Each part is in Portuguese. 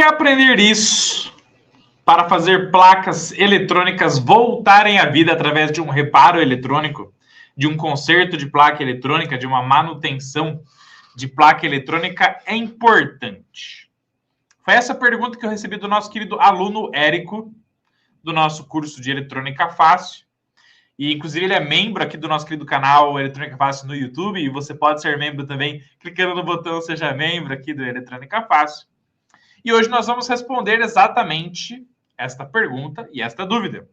que aprender isso para fazer placas eletrônicas voltarem à vida através de um reparo eletrônico, de um conserto de placa eletrônica, de uma manutenção de placa eletrônica é importante? Foi essa pergunta que eu recebi do nosso querido aluno Érico, do nosso curso de Eletrônica Fácil. E, inclusive, ele é membro aqui do nosso querido canal Eletrônica Fácil no YouTube. E você pode ser membro também clicando no botão Seja Membro aqui do Eletrônica Fácil. E hoje nós vamos responder exatamente esta pergunta e esta dúvida.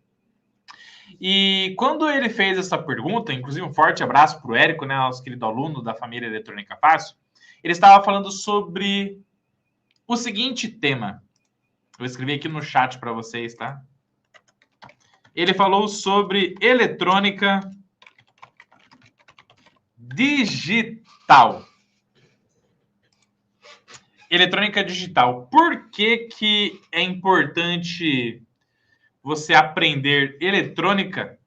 E quando ele fez essa pergunta, inclusive um forte abraço para o Érico, né, nosso querido aluno da família Eletrônica Fácil, ele estava falando sobre o seguinte tema. Vou escrever aqui no chat para vocês, tá? Ele falou sobre eletrônica digital. Eletrônica digital. Por que que é importante você aprender eletrônica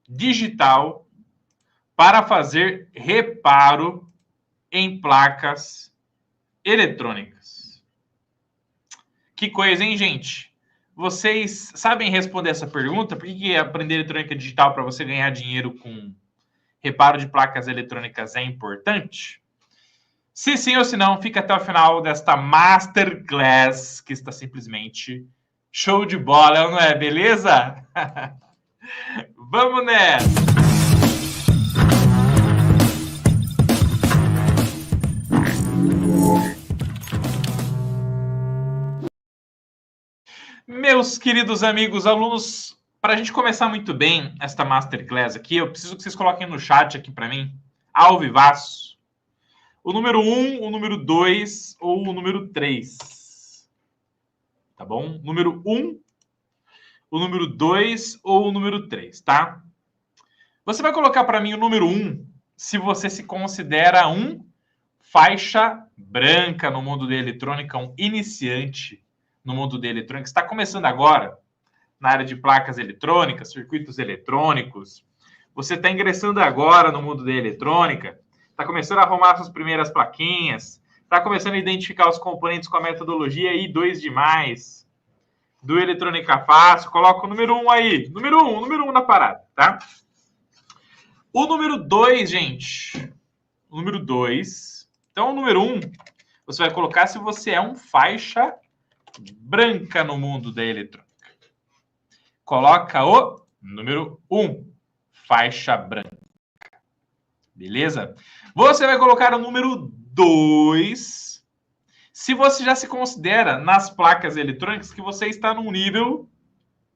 digital para fazer reparo em placas eletrônicas? Que coisa, hein, gente? Vocês sabem responder essa pergunta? Por que aprender eletrônica digital para você ganhar dinheiro com reparo de placas eletrônicas é importante? Se sim ou se não, fica até o final desta Masterclass, que está simplesmente show de bola, não é? Beleza? Vamos nessa! Meus queridos amigos, alunos, para a gente começar muito bem esta Masterclass aqui, eu preciso que vocês coloquem no chat aqui para mim, ao vivaço, o número 1, o número 2 ou o número 3. Tá bom? Número 1, o número 2 ou o número 3, tá? Você vai colocar para mim o número 1 se você se considera um faixa branca no mundo da eletrônica, um iniciante no mundo da eletrônica, está começando agora na área de placas eletrônicas, circuitos eletrônicos, você está ingressando agora no mundo da eletrônica, está começando a arrumar suas primeiras plaquinhas, está começando a identificar os componentes com a metodologia I2+, do Eletrônica Fácil, coloca o número 1 aí, número 1 na parada, tá? O número 2, gente, o número 2, então o número 1, você vai colocar se você é um faixa branca no mundo da eletrônica. Coloca o número 1, faixa branca. Beleza? Você vai colocar o número 2, se você já se considera nas placas eletrônicas que você está num nível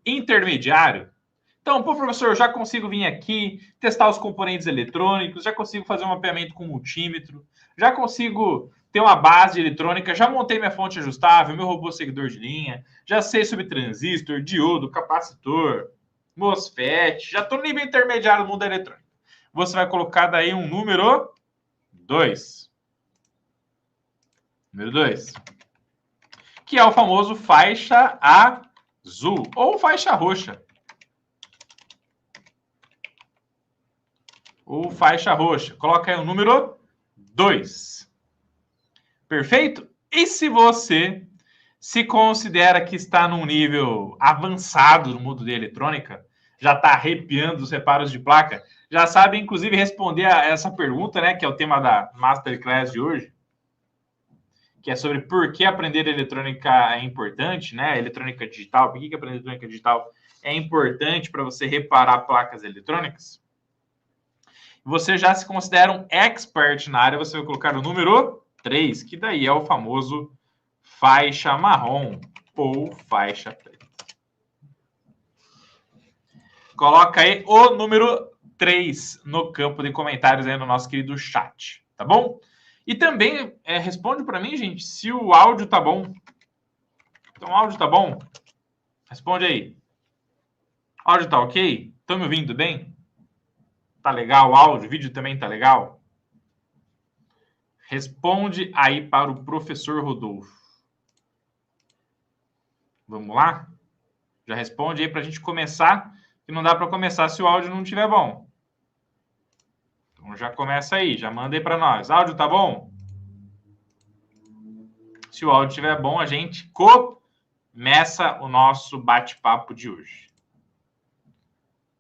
intermediário. Então, pô, professor, eu já consigo vir aqui, testar os componentes eletrônicos, já consigo fazer um mapeamento com multímetro, já consigo ter uma base eletrônica, já montei minha fonte ajustável, meu robô seguidor de linha, já sei sobre transistor, diodo, capacitor, MOSFET, já estou no nível intermediário do mundo eletrônico. Você vai colocar daí um número 2. Número 2. Que é o famoso faixa azul ou faixa roxa. Ou faixa roxa. Coloca aí o número 2. Perfeito? E se você se considera que está num nível avançado no mundo da eletrônica, já está arrepiando os reparos de placa, já sabe, inclusive, responder a essa pergunta, né, que é o tema da Masterclass de hoje, que é sobre por que aprender eletrônica é importante, né, eletrônica digital, por que aprender eletrônica digital é importante para você reparar placas eletrônicas. Você já se considera um expert na área, você vai colocar o número 3, que daí é o famoso faixa marrom ou faixa preta. Coloca aí o número 3 no campo de comentários aí no nosso querido chat, tá bom? E também responde para mim, gente, se o áudio tá bom. Então, o áudio tá bom? Responde aí. O áudio tá ok? Estão me ouvindo bem? Tá legal o áudio? O vídeo também tá legal? Responde aí para o professor Rodolfo. Vamos lá? Já responde aí para a gente começar, que não dá para começar se o áudio não estiver bom. Então já começa aí, já manda aí para nós. Áudio tá bom? Se o áudio estiver bom, a gente começa o nosso bate-papo de hoje.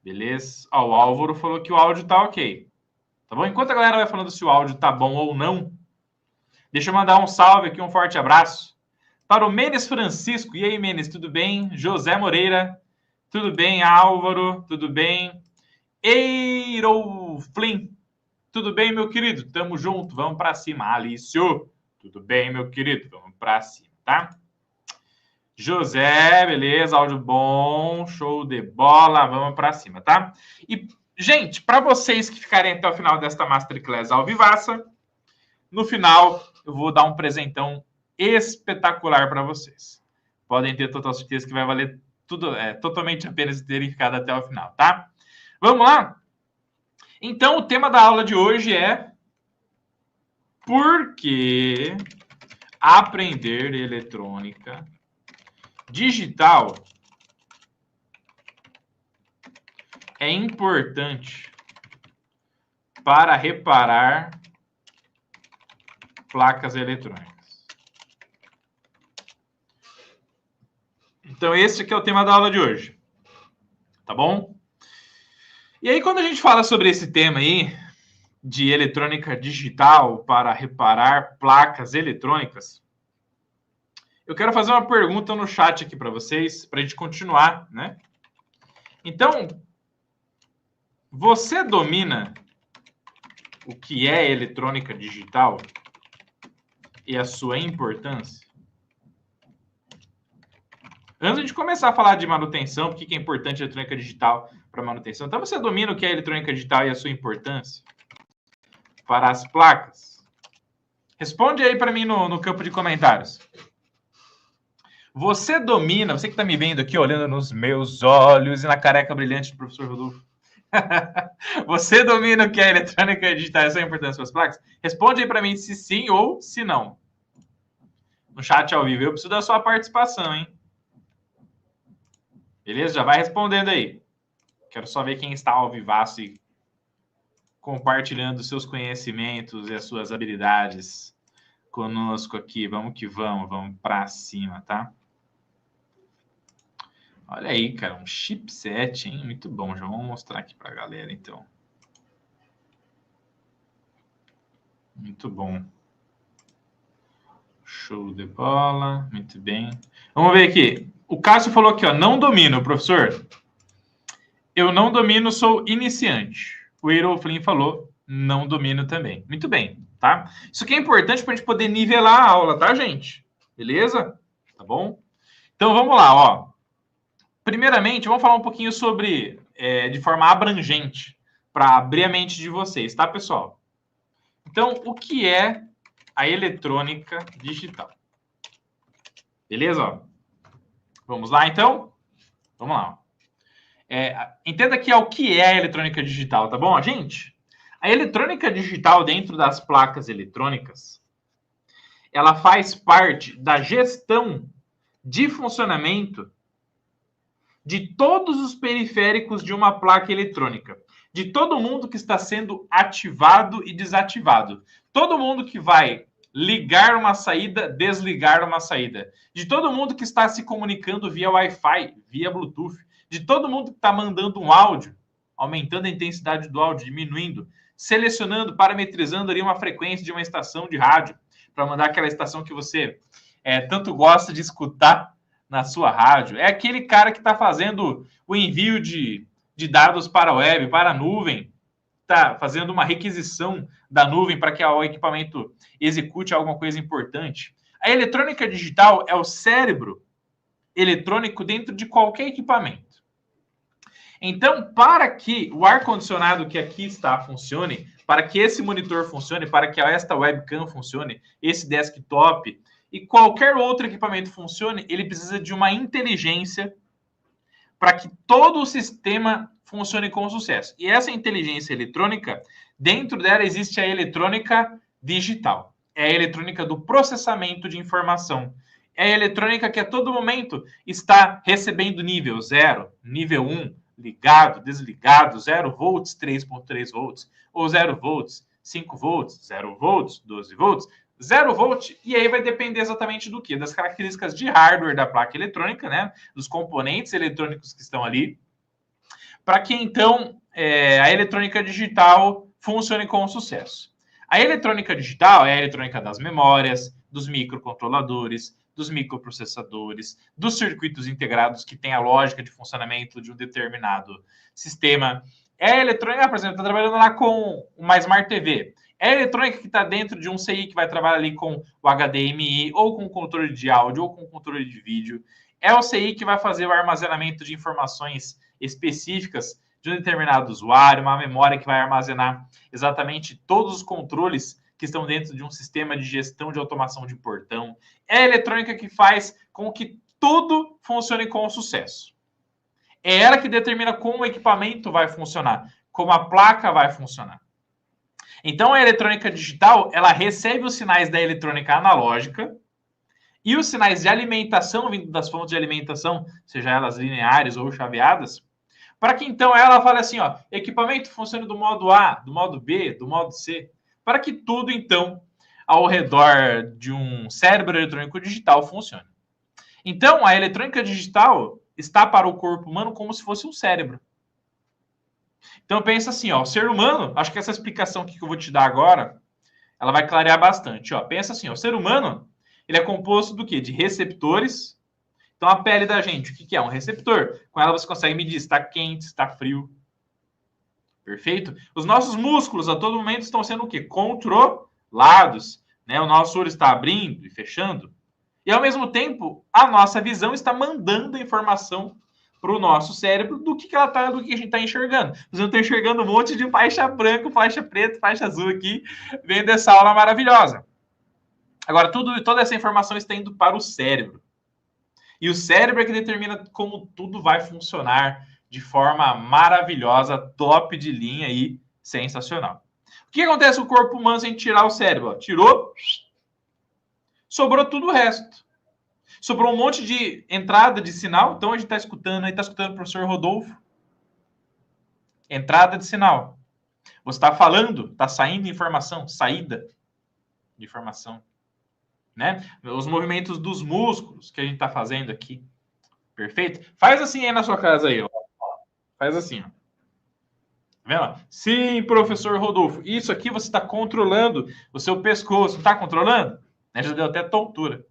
Beleza? Ó, o Álvaro falou que o áudio tá ok. Tá bom? Enquanto a galera vai falando se o áudio tá bom ou não, deixa eu mandar um salve aqui, um forte abraço para o Menes Francisco. E aí, Menes, tudo bem? José Moreira, tudo bem? Álvaro, tudo bem? Eiro Flynn, tudo bem, meu querido? Tamo junto, vamos para cima. Alício, tudo bem, meu querido? Vamos para cima, tá? José, beleza, áudio bom, show de bola, vamos para cima, tá? E, gente, para vocês que ficarem até o final desta Masterclass ao vivaça, no final eu vou dar um presentão espetacular para vocês. Podem ter total certeza que vai valer tudo, totalmente a pena terem ficado até o final, tá? Vamos lá? Então, o tema da aula de hoje é por que aprender eletrônica digital é importante para reparar placas eletrônicas. Então, esse aqui é o tema da aula de hoje. Tá bom? E aí, quando a gente fala sobre esse tema aí, de eletrônica digital para reparar placas eletrônicas, eu quero fazer uma pergunta no chat aqui para vocês, para a gente continuar, né? Então, você domina o que é eletrônica digital e a sua importância? Antes de começar a falar de manutenção, por que é importante a eletrônica digital para manutenção? Então, você domina o que é eletrônica digital e a sua importância para as placas? Responde aí para mim no campo de comentários. Você domina, você que está me vendo aqui, olhando nos meus olhos e na careca brilhante do professor Rodolfo. Você domina o que é eletrônica digital e a sua importância para as placas? Responde aí para mim se sim ou se não. No chat ao vivo. Eu preciso da sua participação, hein? Beleza? Já vai respondendo aí. Quero só ver quem está ao vivaço e compartilhando seus conhecimentos e as suas habilidades conosco aqui. Vamos que vamos para cima, tá? Olha aí, cara, um chipset, hein? Muito bom. Já vamos mostrar aqui para a galera, então. Muito bom. Show de bola. Muito bem. Vamos ver aqui. O Cássio falou aqui, ó, não domino, professor. Eu não domino, sou iniciante. O Eiro Flynn falou, não domino também. Muito bem, tá? Isso aqui é importante para a gente poder nivelar a aula, tá, gente? Beleza? Tá bom? Então, vamos lá, ó. Primeiramente, vamos falar um pouquinho sobre, de forma abrangente, para abrir a mente de vocês, tá, pessoal? Então, o que é a eletrônica digital? Beleza? Ó? Vamos lá, então? Vamos lá. Entenda que é o que é a eletrônica digital, tá bom, gente? A eletrônica digital dentro das placas eletrônicas, ela faz parte da gestão de funcionamento de todos os periféricos de uma placa eletrônica, de todo mundo que está sendo ativado e desativado, todo mundo que vai ligar uma saída, desligar uma saída, de todo mundo que está se comunicando via Wi-Fi, via Bluetooth, de todo mundo que está mandando um áudio, aumentando a intensidade do áudio, diminuindo, selecionando, parametrizando ali uma frequência de uma estação de rádio, para mandar aquela estação que você tanto gosta de escutar na sua rádio. É aquele cara que está fazendo o envio de dados para a web, para a nuvem, está fazendo uma requisição da nuvem para que o equipamento execute alguma coisa importante. A eletrônica digital é o cérebro eletrônico dentro de qualquer equipamento. Então, para que o ar-condicionado que aqui está funcione, para que esse monitor funcione, para que esta webcam funcione, esse desktop e qualquer outro equipamento funcione, ele precisa de uma inteligência para que todo o sistema funcione com sucesso. E essa inteligência eletrônica, dentro dela existe a eletrônica digital. É a eletrônica do processamento de informação. É a eletrônica que a todo momento está recebendo nível 0, nível 1, ligado, desligado, 0 volts, 3.3 volts, ou 0 volts, 5 volts, 0 volts, 12 volts, 0 volt, e aí vai depender exatamente do quê? Das características de hardware da placa eletrônica, né? Dos componentes eletrônicos que estão ali, para que então a eletrônica digital funcione com sucesso. A eletrônica digital é a eletrônica das memórias, dos microcontroladores, dos microprocessadores, dos circuitos integrados que tem a lógica de funcionamento de um determinado sistema. É a eletrônica, por exemplo, está trabalhando lá com uma Smart TV. É a eletrônica que está dentro de um CI que vai trabalhar ali com o HDMI, ou com o controle de áudio, ou com o controle de vídeo. É o CI que vai fazer o armazenamento de informações específicas de um determinado usuário, uma memória que vai armazenar exatamente todos os controles que estão dentro de um sistema de gestão de automação de portão. É a eletrônica que faz com que tudo funcione com sucesso. É ela que determina como o equipamento vai funcionar, como a placa vai funcionar. Então, a eletrônica digital, ela recebe os sinais da eletrônica analógica e os sinais de alimentação vindo das fontes de alimentação, seja elas lineares ou chaveadas, para que então ela fale assim, ó, equipamento funcione do modo A, do modo B, do modo C, para que tudo então ao redor de um cérebro eletrônico digital funcione. Então, a eletrônica digital está para o corpo humano como se fosse um cérebro. Então, pensa assim, ó, o ser humano, acho que essa explicação aqui que eu vou te dar agora, ela vai clarear bastante, ó. Pensa assim, ó, o ser humano, ele é composto do quê? De receptores. Então, a pele da gente, o que é? Um receptor. Com ela você consegue medir se está quente, se está frio. Perfeito? Os nossos músculos, a todo momento, estão sendo o quê? Controlados. Né? O nosso olho está abrindo e fechando. E, ao mesmo tempo, a nossa visão está mandando a informação para o nosso cérebro do que ela tá, do que a gente está enxergando. Você está enxergando um monte de faixa branca, faixa preta, faixa azul aqui, vendo essa aula maravilhosa. Agora, toda essa informação está indo para o cérebro. E o cérebro é que determina como tudo vai funcionar de forma maravilhosa, top de linha e sensacional. O que acontece com o corpo humano sem tirar o cérebro? Tirou, sobrou tudo o resto. Sobrou um monte de entrada de sinal. Então a gente está escutando, aí está escutando o professor Rodolfo. Entrada de sinal. Você está falando, está saindo informação, saída de informação. Né? Os movimentos dos músculos que a gente está fazendo aqui. Perfeito? Faz assim aí na sua casa aí, ó. Faz assim, ó. Tá vendo? Sim, professor Rodolfo. Isso aqui você está controlando o seu pescoço. Não está controlando? Já deu até tontura.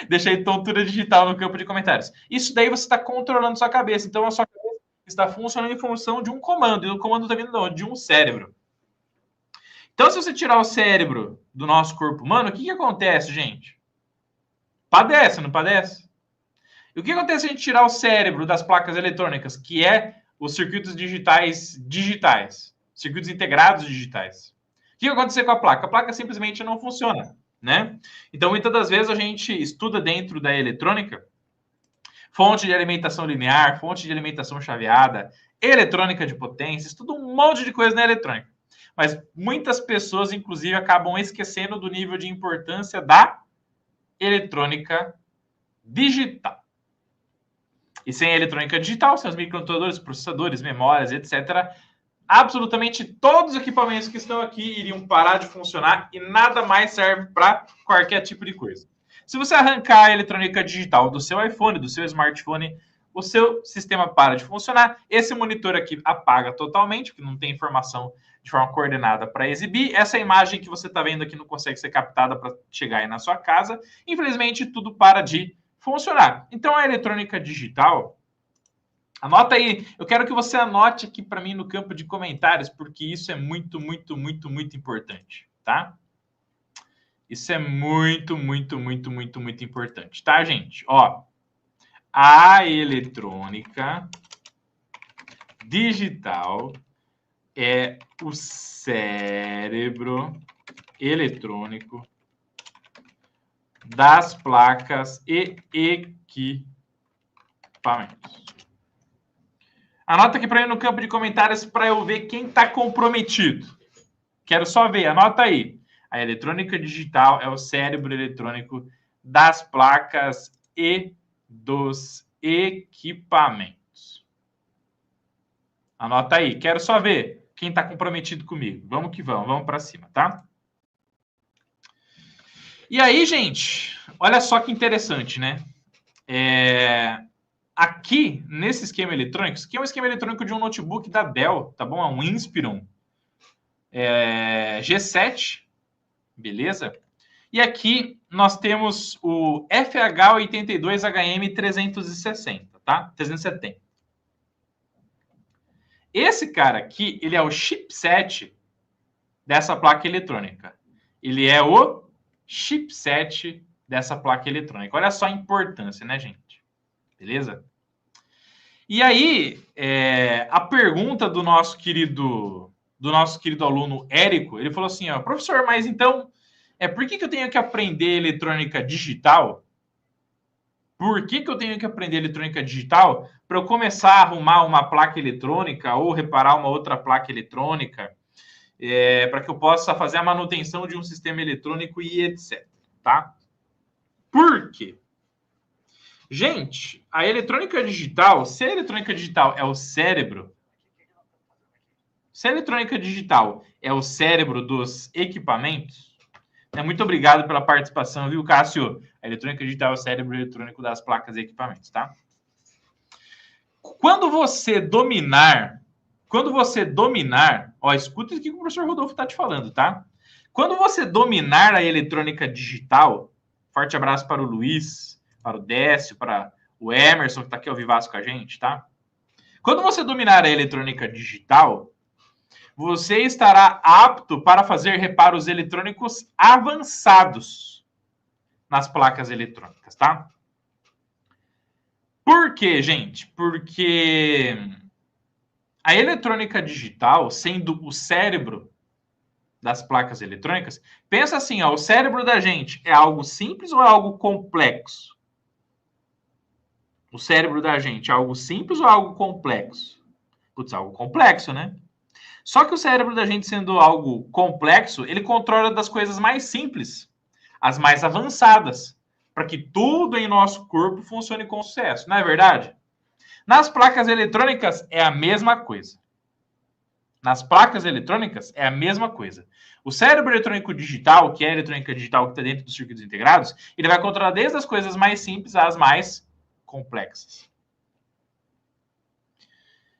Deixei tontura digital no campo de comentários. Isso daí você está controlando sua cabeça. Então, a sua cabeça está funcionando em função de um comando. E o comando está vindo de um cérebro. Então, se você tirar o cérebro do nosso corpo humano, o que acontece, gente? Padece, não padece? E o que acontece se a gente tirar o cérebro das placas eletrônicas, que é os circuitos digitais, circuitos integrados digitais? O que vai acontecer com a placa? A placa simplesmente não funciona, né? Então, muitas das vezes a gente estuda dentro da eletrônica fonte de alimentação linear, fonte de alimentação chaveada, eletrônica de potência, estuda um monte de coisa na eletrônica. Mas muitas pessoas, inclusive, acabam esquecendo do nível de importância da eletrônica digital. E sem a eletrônica digital, sem os microcontroladores, processadores, memórias, etc., absolutamente todos os equipamentos que estão aqui iriam parar de funcionar e nada mais serve para qualquer tipo de coisa. Se você arrancar a eletrônica digital do seu iPhone, do seu smartphone, o seu sistema para de funcionar. Esse monitor aqui apaga totalmente, porque não tem informação de forma coordenada para exibir. Essa imagem que você está vendo aqui não consegue ser captada para chegar aí na sua casa. Infelizmente, tudo para de funcionar. Então, a eletrônica digital, anota aí. Eu quero que você anote aqui para mim no campo de comentários, porque isso é muito, muito, muito, muito importante, tá? Isso é muito, muito, muito, muito, muito importante, tá, gente? Ó, a eletrônica digital é o cérebro eletrônico das placas e equipamentos. Anota aqui para mim no campo de comentários para eu ver quem está comprometido. Quero só ver, anota aí. A eletrônica digital é o cérebro eletrônico das placas e dos equipamentos. Anota aí, quero só ver quem está comprometido comigo. Vamos que vamos para cima, tá? E aí, gente, olha só que interessante, né? Aqui, nesse esquema eletrônico, isso aqui é um esquema eletrônico de um notebook da Dell, tá bom? É um Inspiron G7, beleza? E aqui nós temos o FH82HM360, tá? 370. Esse cara aqui, ele é o chipset dessa placa eletrônica. Ele é o chipset dessa placa eletrônica. Olha só a importância, né, gente? Beleza? E aí, a pergunta do nosso querido aluno Érico, ele falou assim, ó, professor, mas então, por que eu tenho que aprender eletrônica digital? Por que eu tenho que aprender eletrônica digital para eu começar a arrumar uma placa eletrônica ou reparar uma outra placa eletrônica, para que eu possa fazer a manutenção de um sistema eletrônico e etc, tá? Por quê? Gente, a eletrônica digital, se a eletrônica digital é o cérebro, se a eletrônica digital é o cérebro dos equipamentos, muito obrigado pela participação, viu, Cássio? A eletrônica digital é o cérebro eletrônico das placas e equipamentos, tá? Quando você dominar, ó, escuta o que o professor Rodolfo está te falando, tá? Quando você dominar a eletrônica digital, forte abraço para o Luiz, para o Décio, para o Emerson, que está aqui ao vivaço com a gente, tá? Quando você dominar a eletrônica digital, você estará apto para fazer reparos eletrônicos avançados nas placas eletrônicas, tá? Por quê, gente? Porque a eletrônica digital, sendo o cérebro das placas eletrônicas, pensa assim, ó, o cérebro da gente é algo simples ou é algo complexo? O cérebro da gente é algo simples ou é algo complexo? Putz, algo complexo, né? Só que o cérebro da gente, sendo algo complexo, ele controla das coisas mais simples, as mais avançadas, para que tudo em nosso corpo funcione com sucesso, não é verdade? Nas placas eletrônicas é a mesma coisa. Nas placas eletrônicas é a mesma coisa. O cérebro eletrônico digital, que é a eletrônica digital que está dentro dos circuitos integrados, ele vai controlar desde as coisas mais simples às mais complexas.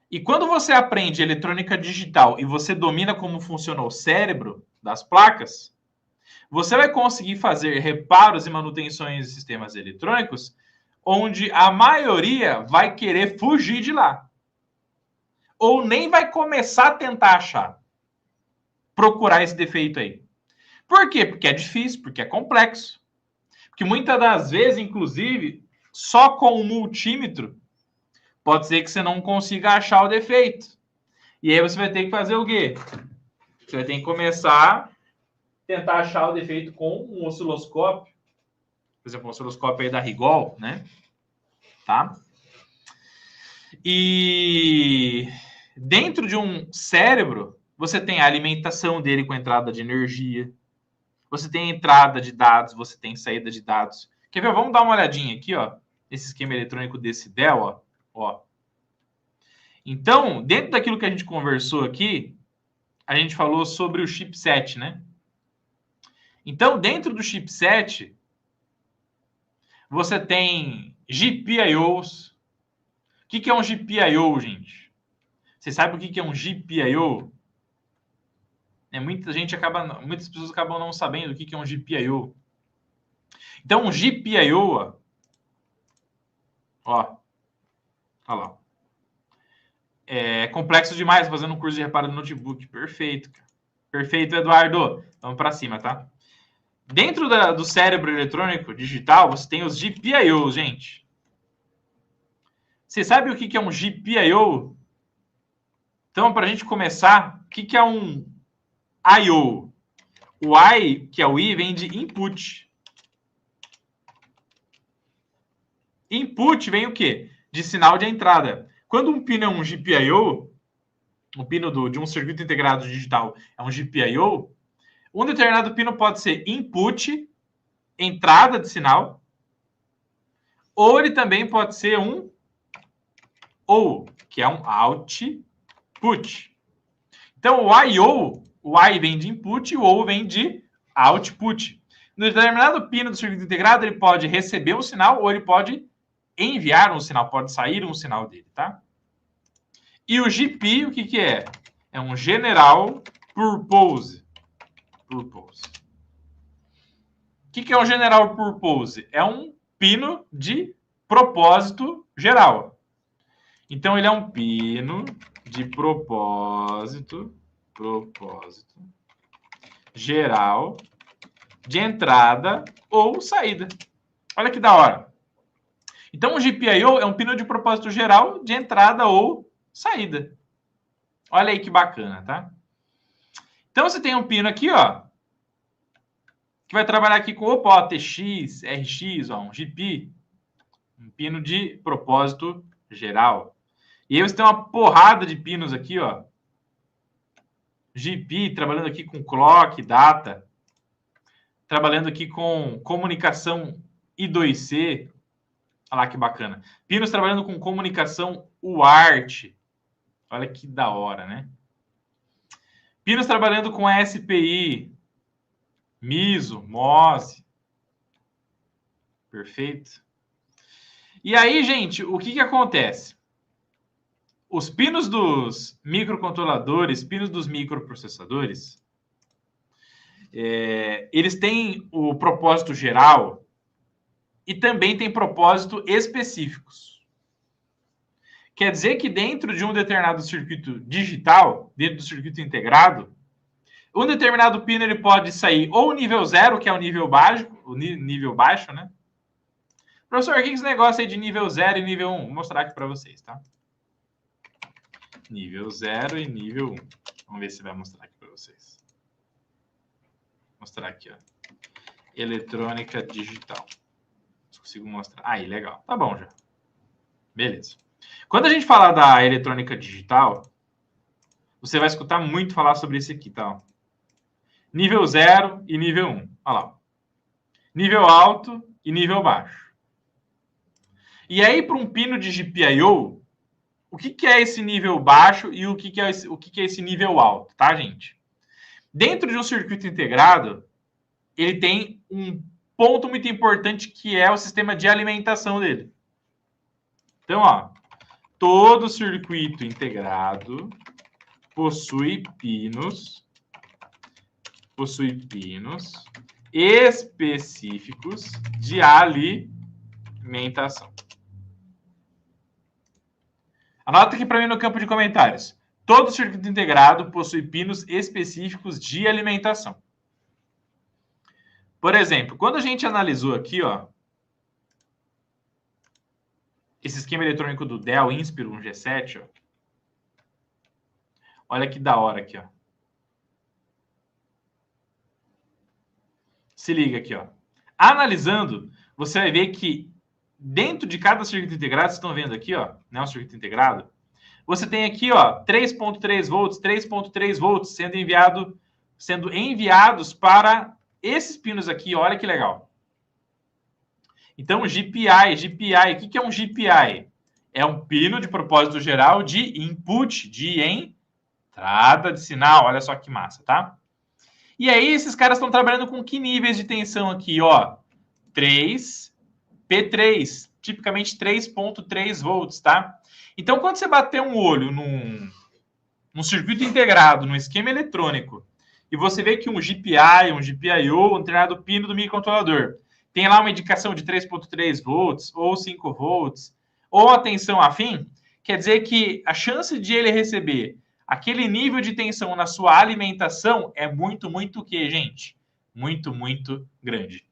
E quando você aprende eletrônica digital e você domina como funciona o cérebro das placas, você vai conseguir fazer reparos e manutenções de sistemas eletrônicos onde a maioria vai querer fugir de lá. Ou nem vai começar a tentar achar, procurar esse defeito aí. Por quê? Porque é difícil, porque é complexo. Porque muitas das vezes, inclusive, só com o multímetro, pode ser que você não consiga achar o defeito. E aí você vai ter que fazer o quê? Você vai ter que começar a tentar achar o defeito com um osciloscópio. Por exemplo, um osciloscópio aí da Rigol, né? Tá? E dentro de um cérebro, você tem a alimentação dele com entrada de energia. Você tem entrada de dados, você tem saída de dados. Quer ver? Vamos dar uma olhadinha aqui, ó. Esse esquema eletrônico desse Dell, ó. Então, dentro daquilo que a gente conversou aqui, a gente falou sobre o chipset, né? Então, dentro do chipset, você tem GPIOs. O que é um GPIO, gente? Você sabe o que é um GPIO? Muitas pessoas acabam não sabendo o que é um GPIO. Então, um GPIO, ó lá. É complexo demais fazendo um curso de reparo do notebook. Perfeito, cara. Perfeito, Eduardo. Vamos para cima, tá? Dentro do cérebro eletrônico digital, você tem os GPIOs, gente. Você sabe o que é um GPIO? Então, para a gente começar, o que é um I/O? O I, que é o I, vem de input. Input vem o quê? De sinal de entrada. Quando um pino é um GPIO, um pino de um circuito integrado digital é um GPIO, um determinado pino pode ser input, entrada de sinal, ou ele também pode ser um OU, que é um output. Então, o I/O, o I vem de input e o OU vem de output. No determinado pino do circuito integrado, ele pode receber um sinal ou ele pode enviar um sinal, pode sair um sinal dele, tá? E o GP, o que que é? É um General Purpose. O que que é um General Purpose? É um pino de propósito geral. Então, ele é um pino de propósito geral de entrada ou saída. Olha que da hora. Então, o GPIO é um pino de propósito geral de entrada ou saída. Olha aí que bacana, tá? Então, você tem um pino aqui, ó, que vai trabalhar aqui com opa, TX, RX, ó, um GP, um pino de propósito geral. E aí você tem uma porrada de pinos aqui, ó. GP, trabalhando aqui com clock, data, trabalhando aqui com comunicação I2C. Olha lá que bacana. Pinos trabalhando com comunicação UART. Olha que da hora, né? Pinos trabalhando com SPI, MISO, MOSE. Perfeito. E aí, gente, o que acontece? Os pinos dos microcontroladores, pinos dos microprocessadores, eles têm o propósito geral e também têm propósito específicos. Quer dizer que dentro de um determinado circuito digital, dentro do circuito integrado, um determinado pino ele pode sair ou o nível 0, que é o nível baixo, né? Professor, o que é esse negócio aí de nível 0 e nível 1? Vou mostrar aqui para vocês, tá? Nível 0 e nível 1. Vamos ver se vai mostrar aqui para vocês. Vou mostrar aqui, ó. Eletrônica digital. Se consigo mostrar. Aí, legal. Tá bom já. Beleza. Quando a gente falar da eletrônica digital, você vai escutar muito falar sobre esse aqui, tá? Nível 0 e nível 1. Olha lá. Nível alto e nível baixo. E aí, para um pino de GPIO, o que é esse nível baixo e o que é esse nível alto, tá, gente? Dentro de um circuito integrado, ele tem um ponto muito importante que é o sistema de alimentação dele. Então, ó, todo circuito integrado possui pinos específicos de alimentação. Anota aqui para mim no campo de comentários. Todo circuito integrado possui pinos específicos de alimentação. Por exemplo, quando a gente analisou aqui, ó, esse esquema eletrônico do Dell Inspiro 1G7, ó, olha que da hora aqui, ó. Se liga aqui, ó. Analisando, você vai ver que dentro de cada circuito integrado, vocês estão vendo aqui, ó, né, um circuito integrado, você tem aqui, ó, 3.3 volts, 3.3 volts sendo enviados para esses pinos aqui, olha que legal. Então, GPI, o que é um GPI? É um pino de propósito geral de input, de entrada de sinal, olha só que massa, tá? E aí, esses caras estão trabalhando com que níveis de tensão aqui, ó? 3, P3, tipicamente 3.3 volts, tá? Então, quando você bater um olho num circuito integrado, num esquema eletrônico, e você vê que um GPI, um GPIO, um determinado pino do microcontrolador, tem lá uma indicação de 3.3 volts, ou 5 volts, ou a tensão afim, quer dizer que a chance de ele receber aquele nível de tensão na sua alimentação é muito, muito o quê, gente? Muito, muito grande.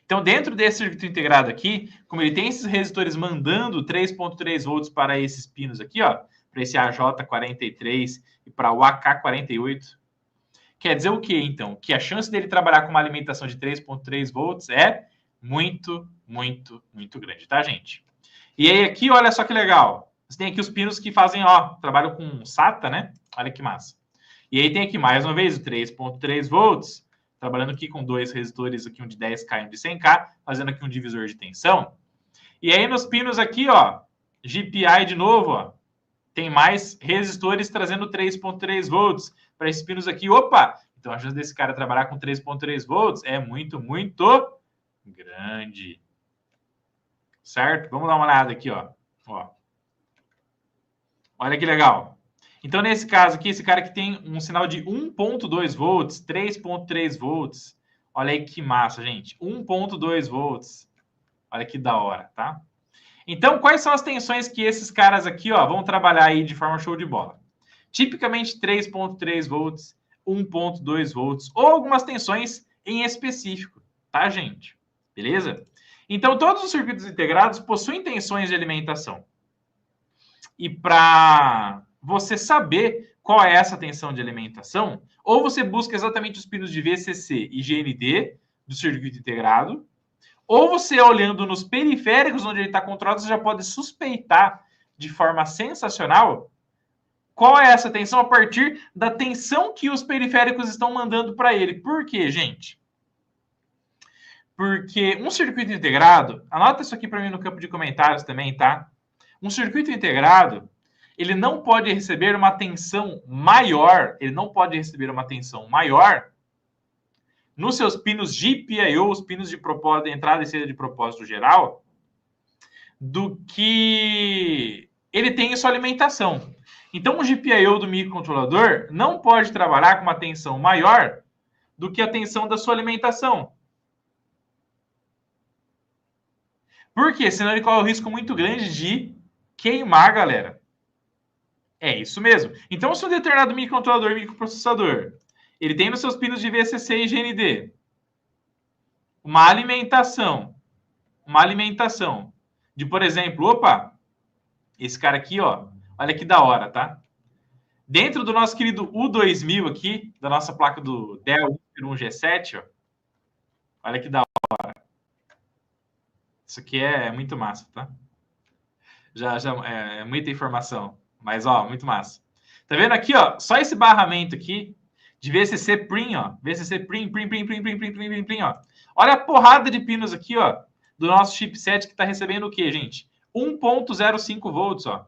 Então, dentro desse circuito integrado aqui, como ele tem esses resistores mandando 3.3 volts para esses pinos aqui, ó, para esse AJ43 e para o AK48, quer dizer o quê, então? Que a chance dele trabalhar com uma alimentação de 3.3 volts é muito, muito, muito grande, tá, gente? E aí aqui, olha só que legal. Você tem aqui os pinos que fazem, ó, trabalham com SATA, né? Olha que massa. E aí tem aqui, mais uma vez, o 3.3 volts, trabalhando aqui com dois resistores, aqui um de 10K e um de 100K, fazendo aqui um divisor de tensão. E aí nos pinos aqui, ó, GPI de novo, ó, tem mais resistores trazendo 3.3 volts para esses pinos aqui. Opa! Então, a chance desse cara trabalhar com 3,3 volts é muito, muito grande. Certo? Vamos dar uma olhada aqui, ó. Olha que legal. Então, nesse caso aqui, esse cara que tem um sinal de 1,2 volts, 3,3 volts. Olha aí que massa, gente. 1,2 volts. Olha que da hora, tá? Então, quais são as tensões que esses caras aqui, ó, vão trabalhar aí de forma show de bola? Tipicamente 3,3 volts, 1,2 volts, ou algumas tensões em específico, tá, gente? Beleza? Então, todos os circuitos integrados possuem tensões de alimentação. E para você saber qual é essa tensão de alimentação, ou você busca exatamente os pinos de VCC e GND do circuito integrado, ou você olhando nos periféricos onde ele está controlado, você já pode suspeitar de forma sensacional qual é essa tensão a partir da tensão que os periféricos estão mandando para ele. Por quê, gente? Porque um circuito integrado, anota isso aqui para mim no campo de comentários também, tá? Um circuito integrado, ele não pode receber uma tensão maior, nos seus pinos GPIO, os pinos de propósito, de entrada e saída de propósito geral, do que ele tem em sua alimentação. Então, o GPIO do microcontrolador não pode trabalhar com uma tensão maior do que a tensão da sua alimentação. Por quê? Senão ele corre um risco muito grande de queimar, galera. É isso mesmo. Então, se um determinado microcontrolador, microprocessador, ele tem nos seus pinos de VCC e GND uma alimentação de, por exemplo, opa, esse cara aqui, ó, olha que da hora, tá? Dentro do nosso querido U2000 aqui, da nossa placa do Dell 1G7, ó, olha que da hora. Isso aqui é muito massa, tá? Já é muita informação, mas, ó, muito massa. Tá vendo aqui, ó, só esse barramento aqui de VCC Prim, ó, VCC Prim, ó. Olha a porrada de pinos aqui, ó, do nosso chipset que está recebendo o quê, gente? 1,05 volts, ó.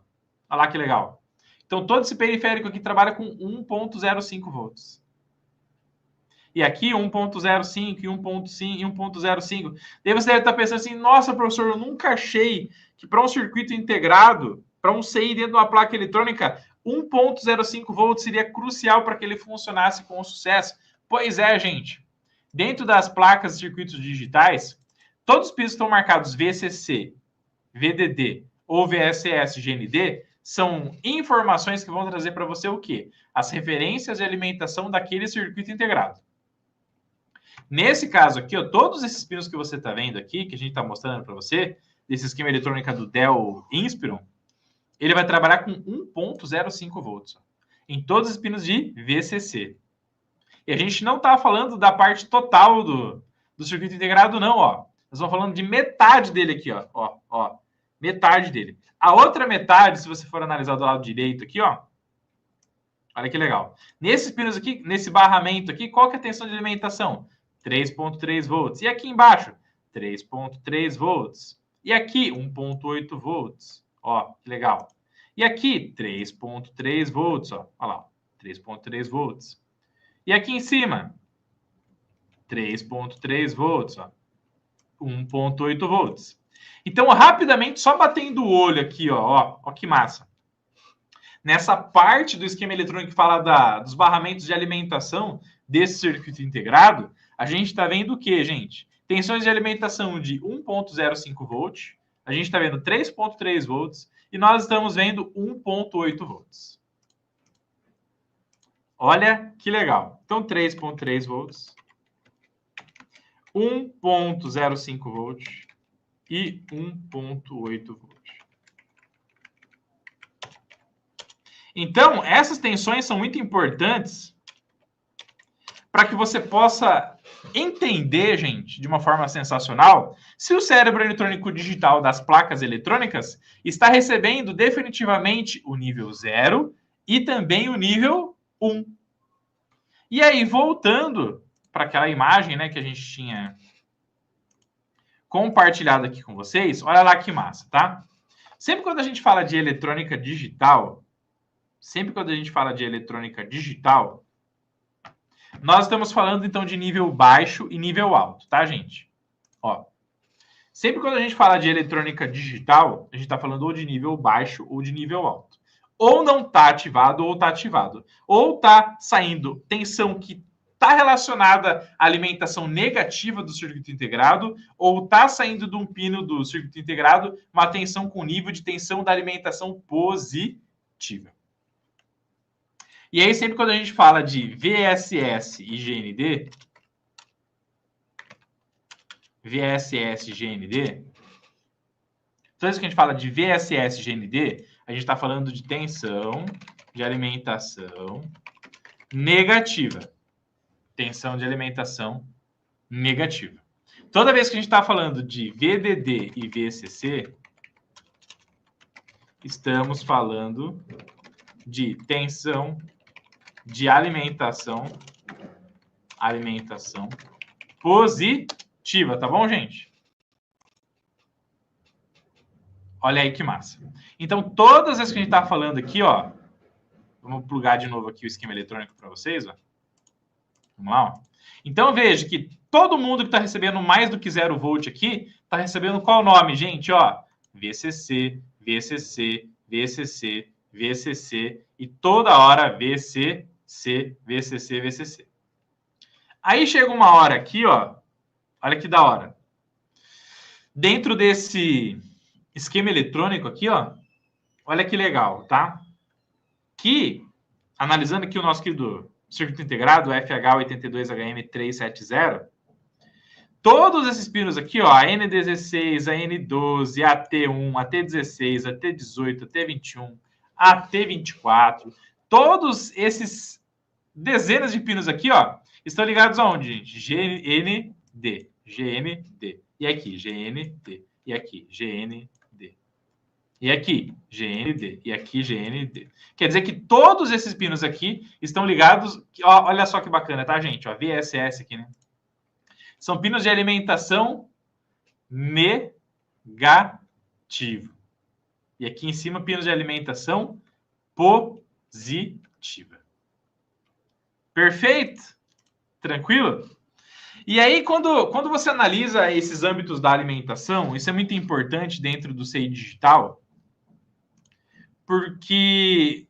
Olha lá que legal. Então, todo esse periférico aqui trabalha com 1,05 volts. E aqui 1,05 e 1,5 e 1,05. Daí você deve estar pensando assim, nossa, professor, eu nunca achei que para um circuito integrado, para um CI dentro de uma placa eletrônica, 1,05 volts seria crucial para que ele funcionasse com sucesso. Pois é, gente. Dentro das placas de circuitos digitais, todos os pinos que estão marcados VCC, VDD ou VSS GND são informações que vão trazer para você o quê? As referências de alimentação daquele circuito integrado. Nesse caso aqui, ó, todos esses pinos que você está vendo aqui, que a gente está mostrando para você, desse esquema eletrônica do Dell Inspiron, ele vai trabalhar com 1,05 volts ó, em todos os pinos de VCC. E a gente não está falando da parte total do circuito integrado, não, ó. Nós estamos falando de metade dele aqui, ó, metade dele. A outra metade, se você for analisar do lado direito aqui, ó, olha que legal. Nesses pinos aqui, nesse barramento aqui, qual que é a tensão de alimentação? 3,3 volts. E aqui embaixo, 3,3 volts. E aqui, 1,8 volts. Ó, que legal. E aqui, 3,3 volts, ó. Olha lá, 3,3 volts. E aqui em cima, 3,3 volts, ó. 1,8 volts. Então, rapidamente, só batendo o olho aqui, ó que massa. Nessa parte do esquema eletrônico que fala dos barramentos de alimentação desse circuito integrado, a gente está vendo o que, gente? Tensões de alimentação de 1,05 volts, a gente está vendo 3,3 volts e nós estamos vendo 1,8 volts. Olha que legal. Então, 3,3 volts, 1,05 volts e 1,8 volts. Então, essas tensões são muito importantes para que você possa entender, gente, de uma forma sensacional, se o cérebro eletrônico digital das placas eletrônicas está recebendo definitivamente o nível 0 e também o nível 1. E aí, voltando para aquela imagem, né, que a gente tinha compartilhado aqui com vocês, olha lá que massa, tá? Sempre quando a gente fala de eletrônica digital, Nós estamos falando, então, de nível baixo e nível alto, tá, gente? Ó, sempre quando a gente fala de eletrônica digital, a gente está falando ou de nível baixo ou de nível alto. Ou não está ativado ou está ativado. Ou está saindo tensão que está relacionada à alimentação negativa do circuito integrado, ou está saindo de um pino do circuito integrado uma tensão com nível de tensão da alimentação positiva. E aí, sempre quando a gente fala de VSS e GND, VSS e GND, toda vez que a gente fala de VSS e GND, a gente está falando de tensão de alimentação negativa. Tensão de alimentação negativa. Toda vez que a gente está falando de VDD e VCC, estamos falando de tensão de alimentação positiva, tá bom, gente? Olha aí que massa. Então, todas as vezes que a gente está falando aqui, ó, vamos plugar de novo aqui o esquema eletrônico para vocês, ó. Vamos lá, ó. Então, veja que todo mundo que está recebendo mais do que 0 volt aqui, está recebendo qual nome, gente? Ó, VCC, VCC, VCC, VCC e toda hora VCC, VCC, VCC. Aí chega uma hora aqui, ó, olha que da hora. Dentro desse esquema eletrônico aqui, ó, olha que legal, tá? Que, analisando aqui o nosso querido circuito integrado, FH82HM370, todos esses pinos aqui, ó, a N16, a N12, a T1, a T16, a T18, a T21, a T24, todos esses dezenas de pinos aqui, ó, estão ligados aonde, gente? GND, GND. E aqui, GND. E aqui, GND. E aqui, GND. E aqui, GND. Quer dizer que todos esses pinos aqui estão ligados... Ó, olha só que bacana, tá, gente? Ó, VSS aqui, né? São pinos de alimentação negativo. E aqui em cima, pinos de alimentação positiva. Perfeito? Tranquilo? E aí, quando você analisa esses âmbitos da alimentação, isso é muito importante dentro do CI digital, porque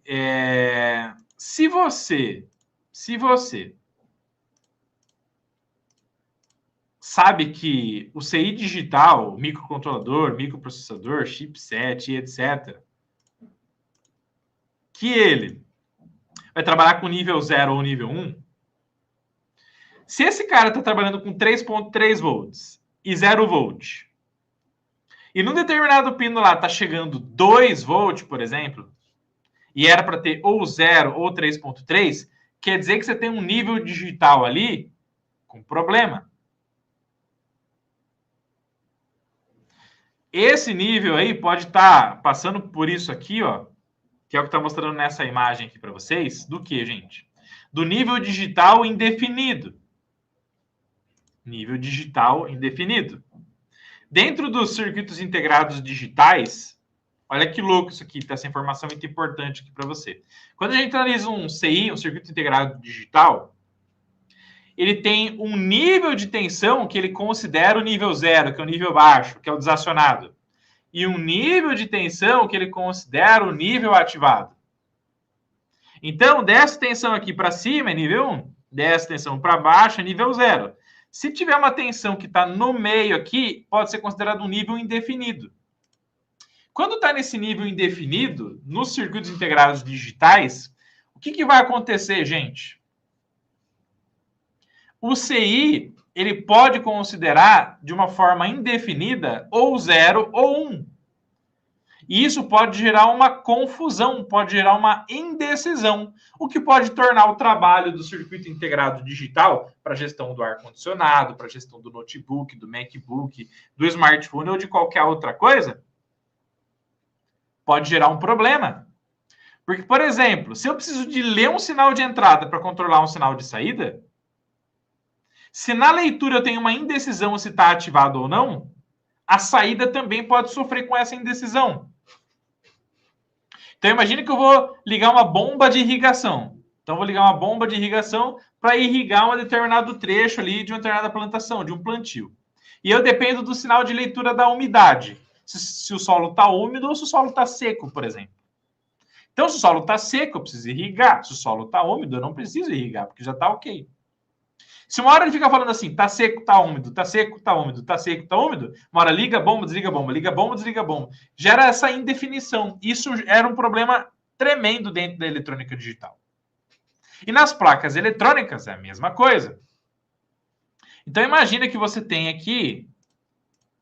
se você sabe que o CI digital, microcontrolador, microprocessador, chipset e etc., que ele vai trabalhar com nível 0 ou nível 1, se esse cara está trabalhando com 3.3 volts e 0 volt, e num determinado pino lá está chegando 2 volts, por exemplo, e era para ter ou 0 ou 3.3, quer dizer que você tem um nível digital ali com problema. Esse nível aí pode estar passando por isso aqui, ó, que é o que está mostrando nessa imagem aqui para vocês, do que, gente? Do nível digital indefinido. Nível digital indefinido. Dentro dos circuitos integrados digitais, olha que louco isso aqui, tá? Essa informação muito importante aqui para você. Quando a gente analisa um CI, um circuito integrado digital, ele tem um nível de tensão que ele considera o nível 0, que é o nível baixo, que é o desacionado. E um nível de tensão que ele considera o nível ativado. Então, dessa tensão aqui para cima é nível 1, dessa tensão para baixo é nível 0. Se tiver uma tensão que está no meio aqui, pode ser considerado um nível indefinido. Quando está nesse nível indefinido, nos circuitos integrados digitais, o que vai acontecer, gente? O CI, ele pode considerar de uma forma indefinida ou 0 ou 1. E isso pode gerar uma confusão, pode gerar uma indecisão, o que pode tornar o trabalho do circuito integrado digital para gestão do ar-condicionado, para gestão do notebook, do MacBook, do smartphone ou de qualquer outra coisa, pode gerar um problema. Porque, por exemplo, se eu preciso de ler um sinal de entrada para controlar um sinal de saída, se na leitura eu tenho uma indecisão se está ativado ou não, a saída também pode sofrer com essa indecisão. Então, imagine que eu vou ligar uma bomba de irrigação. Então, vou ligar uma bomba de irrigação para irrigar um determinado trecho ali de uma determinada plantação, de um plantio. E eu dependo do sinal de leitura da umidade. Se o solo está úmido ou se o solo está seco, por exemplo. Então, se o solo está seco, eu preciso irrigar. Se o solo está úmido, eu não preciso irrigar, porque já está ok. Se uma hora ele fica falando assim, tá seco, tá úmido, tá seco, tá úmido, tá seco, tá úmido, uma hora liga a bomba, desliga a bomba, liga a bomba, desliga a bomba. Gera essa indefinição. Isso era um problema tremendo dentro da eletrônica digital. E nas placas eletrônicas é a mesma coisa. Então imagina que você tem aqui,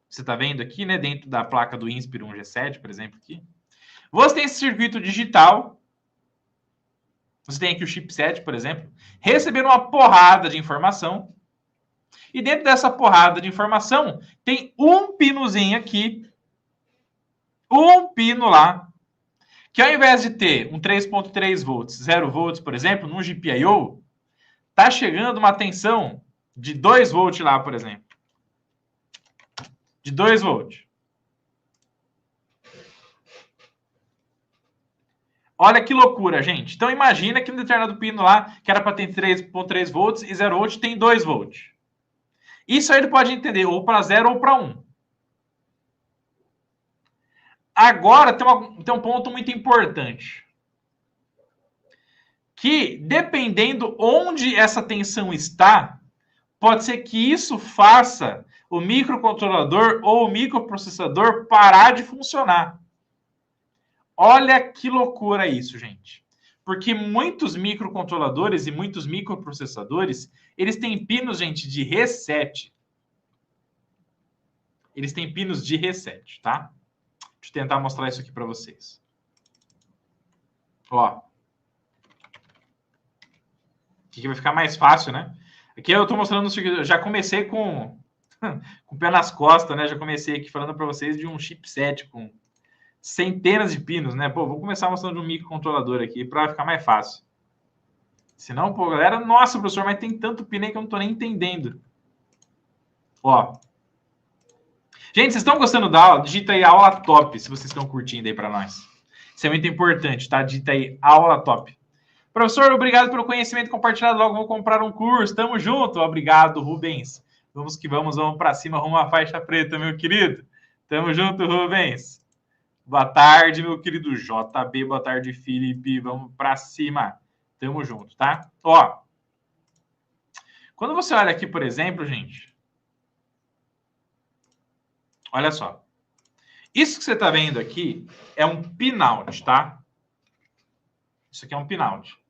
você está vendo aqui, né, dentro da placa do Inspiro 1G7, por exemplo, aqui. Você tem esse circuito digital. Você tem aqui o chipset, por exemplo, recebendo uma porrada de informação. E dentro dessa porrada de informação, tem um pinozinho aqui, um pino lá, que ao invés de ter um 3.3 volts, 0 volts, por exemplo, num GPIO, tá chegando uma tensão de 2 volts lá, por exemplo. De 2 volts. Olha que loucura, gente. Então imagina que um determinado pino lá, que era para ter 3.3 volts e 0 volts, tem 2 volts. Isso aí ele pode entender ou para 0 ou para 1. Agora tem um ponto muito importante. Que dependendo onde essa tensão está, pode ser que isso faça o microcontrolador ou o microprocessador parar de funcionar. Olha que loucura isso, gente. Porque muitos microcontroladores e muitos microprocessadores, eles têm pinos, gente, de reset. Eles têm pinos de reset, tá? Deixa eu tentar mostrar isso aqui para vocês. Ó. Aqui vai ficar mais fácil, né? Aqui eu estou mostrando, eu já comecei com o pé nas costas, né? Já comecei aqui falando para vocês de um chipset com centenas de pinos, né? Pô, vou começar mostrando um microcontrolador aqui para ficar mais fácil. Senão, pô, galera, nossa, professor, mas tem tanto pino aí que eu não tô nem entendendo. Ó. Gente, vocês estão gostando da aula? Digita aí aula top, se vocês estão curtindo aí para nós. Isso é muito importante, tá? Digita aí aula top. Professor, obrigado pelo conhecimento compartilhado. Logo vou comprar um curso. Tamo junto. Obrigado, Rubens. Vamos que vamos para cima, rumo à faixa preta, meu querido. Tamo junto, Rubens. Boa tarde, meu querido JB. Boa tarde, Felipe. Vamos para cima. Tamo junto, tá? Ó. Quando você olha aqui, por exemplo, gente. Olha só. Isso que você está vendo aqui é um pinout, tá? Isso aqui é um pinout.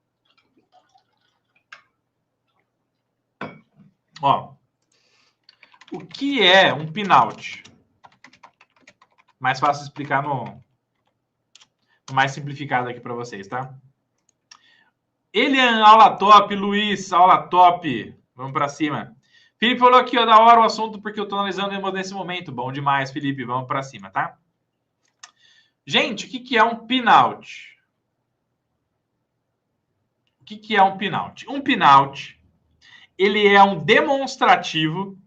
Ó. O que é um pinout? Mais fácil explicar no mais simplificado aqui para vocês, tá? Elian, aula top. Luiz, aula top. Vamos para cima. Felipe falou aqui, ó, da hora o assunto, porque eu tô analisando nesse momento. Bom demais, Felipe. Vamos para cima, tá? Gente, o que é um pinout? O que é um pinout? Um pinout, ele é um demonstrativo,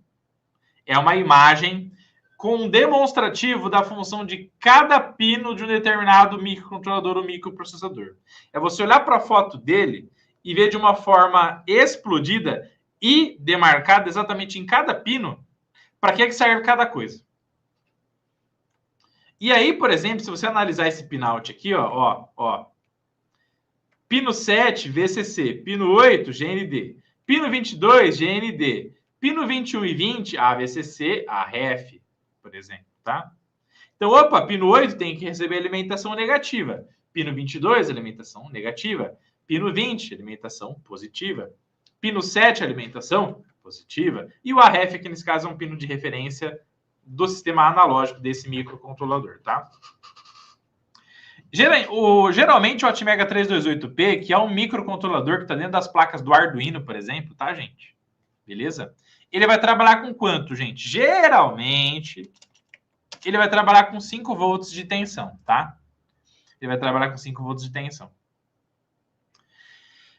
é uma imagem com um demonstrativo da função de cada pino de um determinado microcontrolador ou microprocessador. É você olhar para a foto dele e ver de uma forma explodida e demarcada exatamente em cada pino para que serve cada coisa. E aí, por exemplo, se você analisar esse pinout aqui, ó, pino 7, VCC, pino 8, GND, pino 22, GND, pino 21 e 20, AVCC, AREF, por exemplo, tá? Então, opa, pino 8 tem que receber alimentação negativa, pino 22, alimentação negativa, pino 20, alimentação positiva, pino 7, alimentação positiva, e o AREF, que nesse caso é um pino de referência do sistema analógico desse microcontrolador, tá? Geralmente o Atmega 328P, que é um microcontrolador que está dentro das placas do Arduino, por exemplo, tá, gente? Beleza? Ele vai trabalhar com quanto, gente? Geralmente, ele vai trabalhar com 5 volts de tensão, tá? Ele vai trabalhar com 5 volts de tensão.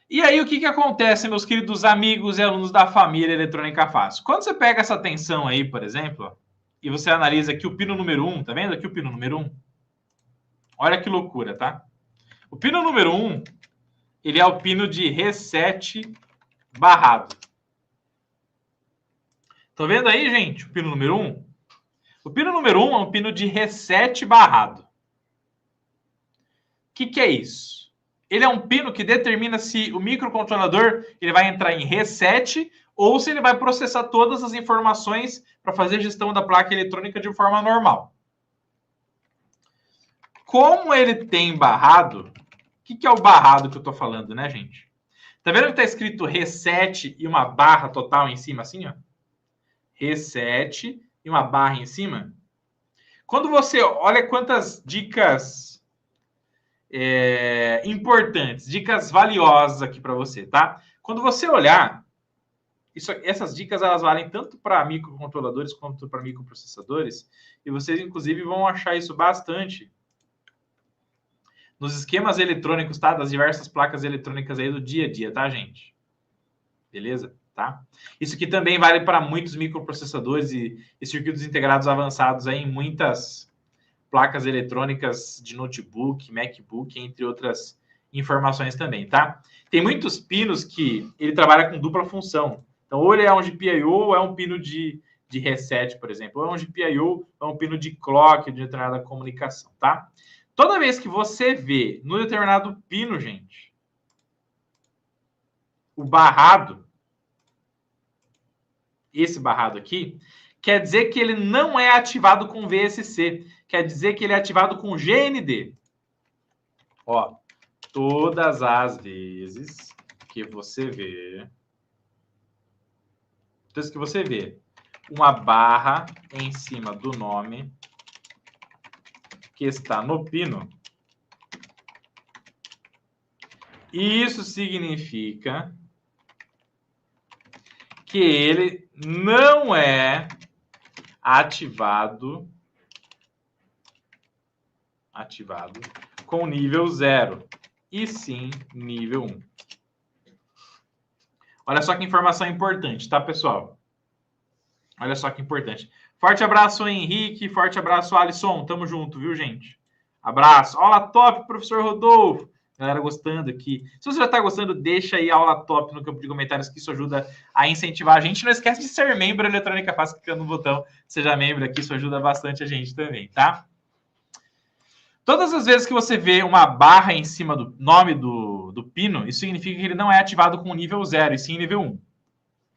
E aí, o que acontece, meus queridos amigos e alunos da família Eletrônica Fácil? Quando você pega essa tensão aí, por exemplo, ó, e você analisa aqui o pino número 1, tá vendo aqui o pino número 1? Olha que loucura, tá? O pino número 1, ele é o pino de reset barrado. Estão vendo aí, gente, o pino número 1? O pino número 1 é um pino de reset barrado. O que é isso? Ele é um pino que determina se o microcontrolador ele vai entrar em reset ou se ele vai processar todas as informações para fazer gestão da placa eletrônica de forma normal. Como ele tem barrado, o que é o barrado que eu estou falando, né, gente? Tá vendo que está escrito reset e uma barra total em cima, assim, ó? Reset e uma barra em cima. Quando você olha quantas dicas importantes, dicas valiosas aqui para você, tá? Quando você olhar, essas dicas elas valem tanto para microcontroladores quanto para microprocessadores, e vocês inclusive vão achar isso bastante nos esquemas eletrônicos, tá? Das diversas placas eletrônicas aí do dia a dia, tá, gente? Beleza? Tá? Isso aqui também vale para muitos microprocessadores e circuitos integrados avançados aí em muitas placas eletrônicas de notebook, MacBook, entre outras informações também, tá? Tem muitos pinos que ele trabalha com dupla função. Então, ou ele é um GPIO ou é um pino de reset, por exemplo. Ou é um GPIO ou é um pino de clock de determinada comunicação, tá? Toda vez que você vê no determinado pino, gente, o barrado, esse barrado aqui, quer dizer que ele não é ativado com VSC. Quer dizer que ele é ativado com GND. Ó, todas as vezes que você vê... Todas que você vê uma barra em cima do nome que está no pino, isso significa que ele não é ativado com nível 0, e sim nível 1. Olha só que informação importante, tá, pessoal? Olha só que importante. Forte abraço, Henrique. Forte abraço, Alisson. Tamo junto, viu, gente? Abraço. Aula top, professor Rodolfo. Galera gostando aqui. Se você já está gostando, deixa aí a aula top no campo de comentários, que isso ajuda a incentivar a gente. Não esquece de ser membro da Eletrônica Fácil, clicando no botão Seja Membro aqui. Isso ajuda bastante a gente também, tá? Todas as vezes que você vê uma barra em cima do nome do pino, isso significa que ele não é ativado com nível 0, e sim nível 1.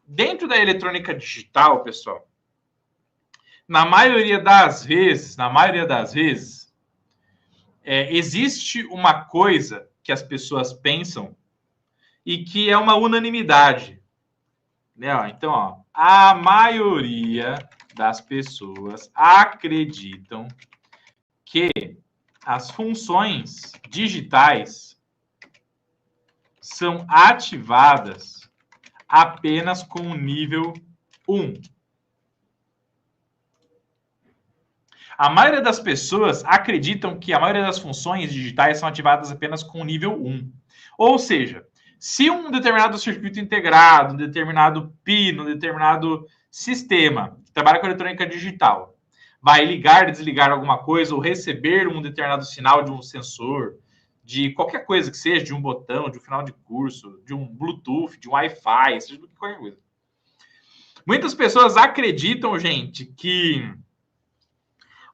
Dentro da eletrônica digital, pessoal, na maioria das vezes, existe uma coisa que as pessoas pensam e que é uma unanimidade. Né? Então, ó, a maioria das pessoas acreditam que as funções digitais são ativadas apenas com o nível 1. A maioria das pessoas acreditam que a maioria das funções digitais são ativadas apenas com o nível 1. Ou seja, se um determinado circuito integrado, um determinado pino, um determinado sistema que trabalha com eletrônica digital vai ligar e desligar alguma coisa ou receber um determinado sinal de um sensor, de qualquer coisa que seja, de um botão, de um final de curso, de um Bluetooth, de um Wi-Fi, seja de qualquer coisa. Muitas pessoas acreditam, gente, que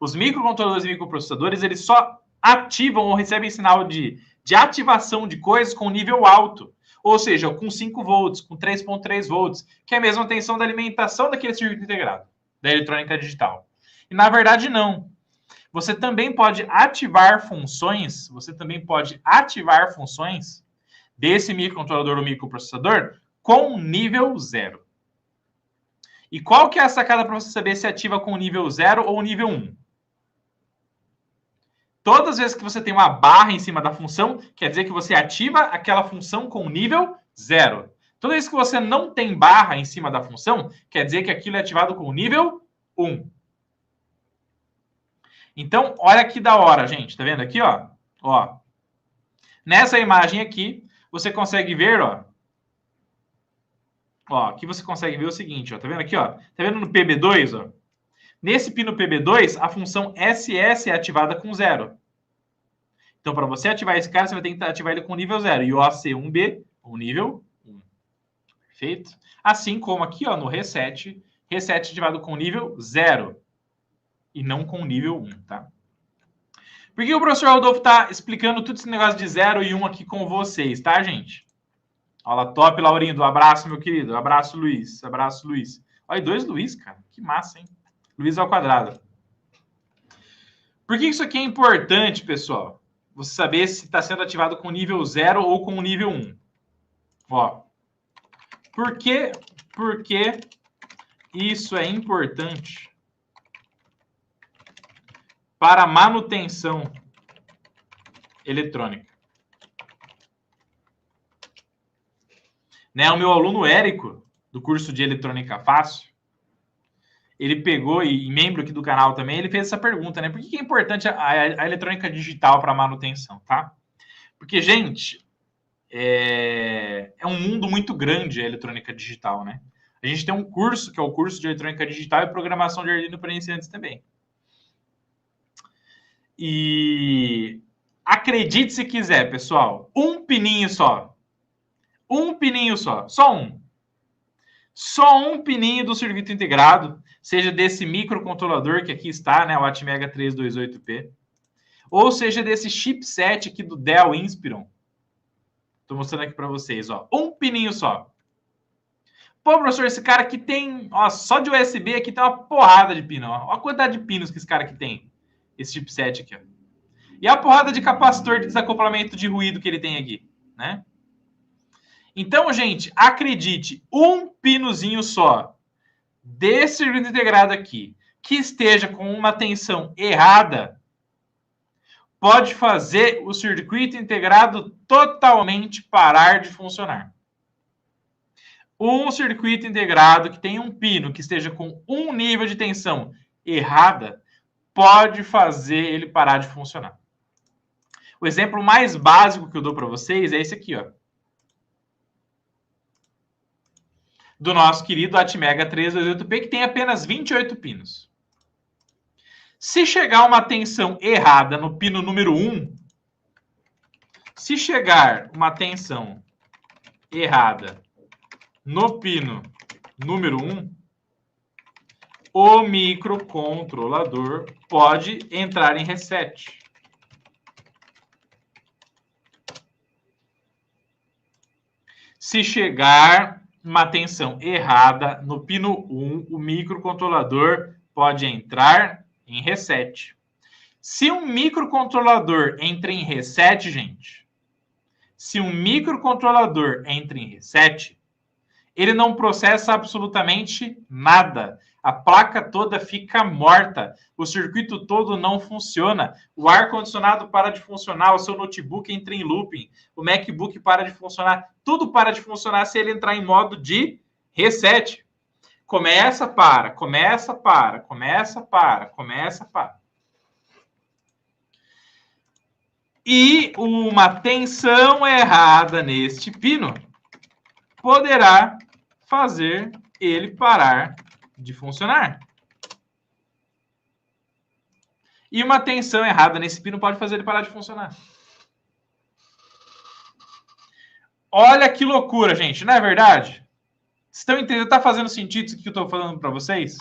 os microcontroladores e microprocessadores, eles só ativam ou recebem sinal de ativação de coisas com nível alto. Ou seja, com 5 volts, com 3.3 volts, que é a mesma tensão da alimentação daquele circuito integrado, da eletrônica digital. E, na verdade, não. Você também pode ativar funções, desse microcontrolador ou microprocessador com nível 0. E qual que é a sacada para você saber se ativa com nível 0 ou nível 1? Todas as vezes que você tem uma barra em cima da função, quer dizer que você ativa aquela função com nível 0. Toda vez que você não tem barra em cima da função, quer dizer que aquilo é ativado com nível 1. Então, olha que da hora, gente. Tá vendo aqui, ó? Ó. Nessa imagem aqui, você consegue ver, ó. Ó, aqui você consegue ver o seguinte, ó. Tá vendo aqui, ó? Tá vendo no PB2, ó? Nesse pino PB2, a função SS é ativada com 0. Então, para você ativar esse cara, você vai ter que ativar ele com nível 0. E o OC1B, o nível 1. Perfeito? Assim como aqui, ó, no reset ativado com nível 0 e não com nível 1, tá? Por que o professor Rodolfo tá explicando tudo esse negócio de 0 e 1 aqui com vocês, tá, gente? Olha, top, Laurindo. Abraço, meu querido. Abraço, Luiz. Abraço, Luiz. Olha, 2 Luiz, cara. Que massa, hein? Luiz ao quadrado. Por que isso aqui é importante, pessoal? Você saber se está sendo ativado com nível 0 ou com nível 1. Ó. Por que isso é importante para a manutenção eletrônica? Né, o meu aluno Érico, do curso de Eletrônica Fácil, ele pegou, e membro aqui do canal também, ele fez essa pergunta, né? Por que é importante a eletrônica digital para manutenção, tá? Porque, gente, é um mundo muito grande a eletrônica digital, né? A gente tem um curso, que é o curso de eletrônica digital e programação de Arduino para iniciantes também. E acredite se quiser, pessoal, um pininho só. Um pininho só. Só um. Só um pininho do circuito integrado, seja desse microcontrolador que aqui está, né, o Atmega 328P, ou seja desse chipset aqui do Dell Inspiron. Estou mostrando aqui para vocês, ó, um pininho só. Pô, professor, esse cara aqui tem, ó, só de USB aqui tem uma porrada de pino, ó. Olha a quantidade de pinos que esse cara aqui tem, esse chipset aqui, ó. E a porrada de capacitor de desacoplamento de ruído que ele tem aqui, né? Então, gente, acredite, um pinozinho só desse circuito integrado aqui, que esteja com uma tensão errada, pode fazer o circuito integrado totalmente parar de funcionar. Um circuito integrado que tem um pino que esteja com um nível de tensão errada, pode fazer ele parar de funcionar. O exemplo mais básico que eu dou para vocês é esse aqui, ó. Do nosso querido Atmega 328P, que tem apenas 28 pinos. Se chegar uma tensão errada no pino número 1, se chegar uma tensão errada no pino número 1, o microcontrolador pode entrar em reset. Se chegar uma tensão errada no pino 1, o microcontrolador pode entrar em reset. Se um microcontrolador entra em reset, gente, se um microcontrolador entra em reset, ele não processa absolutamente nada. A placa toda fica morta, o circuito todo não funciona, o ar-condicionado para de funcionar, o seu notebook entra em looping, o MacBook para de funcionar, tudo para de funcionar se ele entrar em modo de reset. Começa, para, começa, para, começa, para, começa, para. E uma tensão errada neste pino poderá fazer ele parar de funcionar. E uma tensão errada nesse pino pode fazer ele parar de funcionar. Olha que loucura, gente, não é verdade? Estão entendendo? Está fazendo sentido isso que eu estou falando para vocês?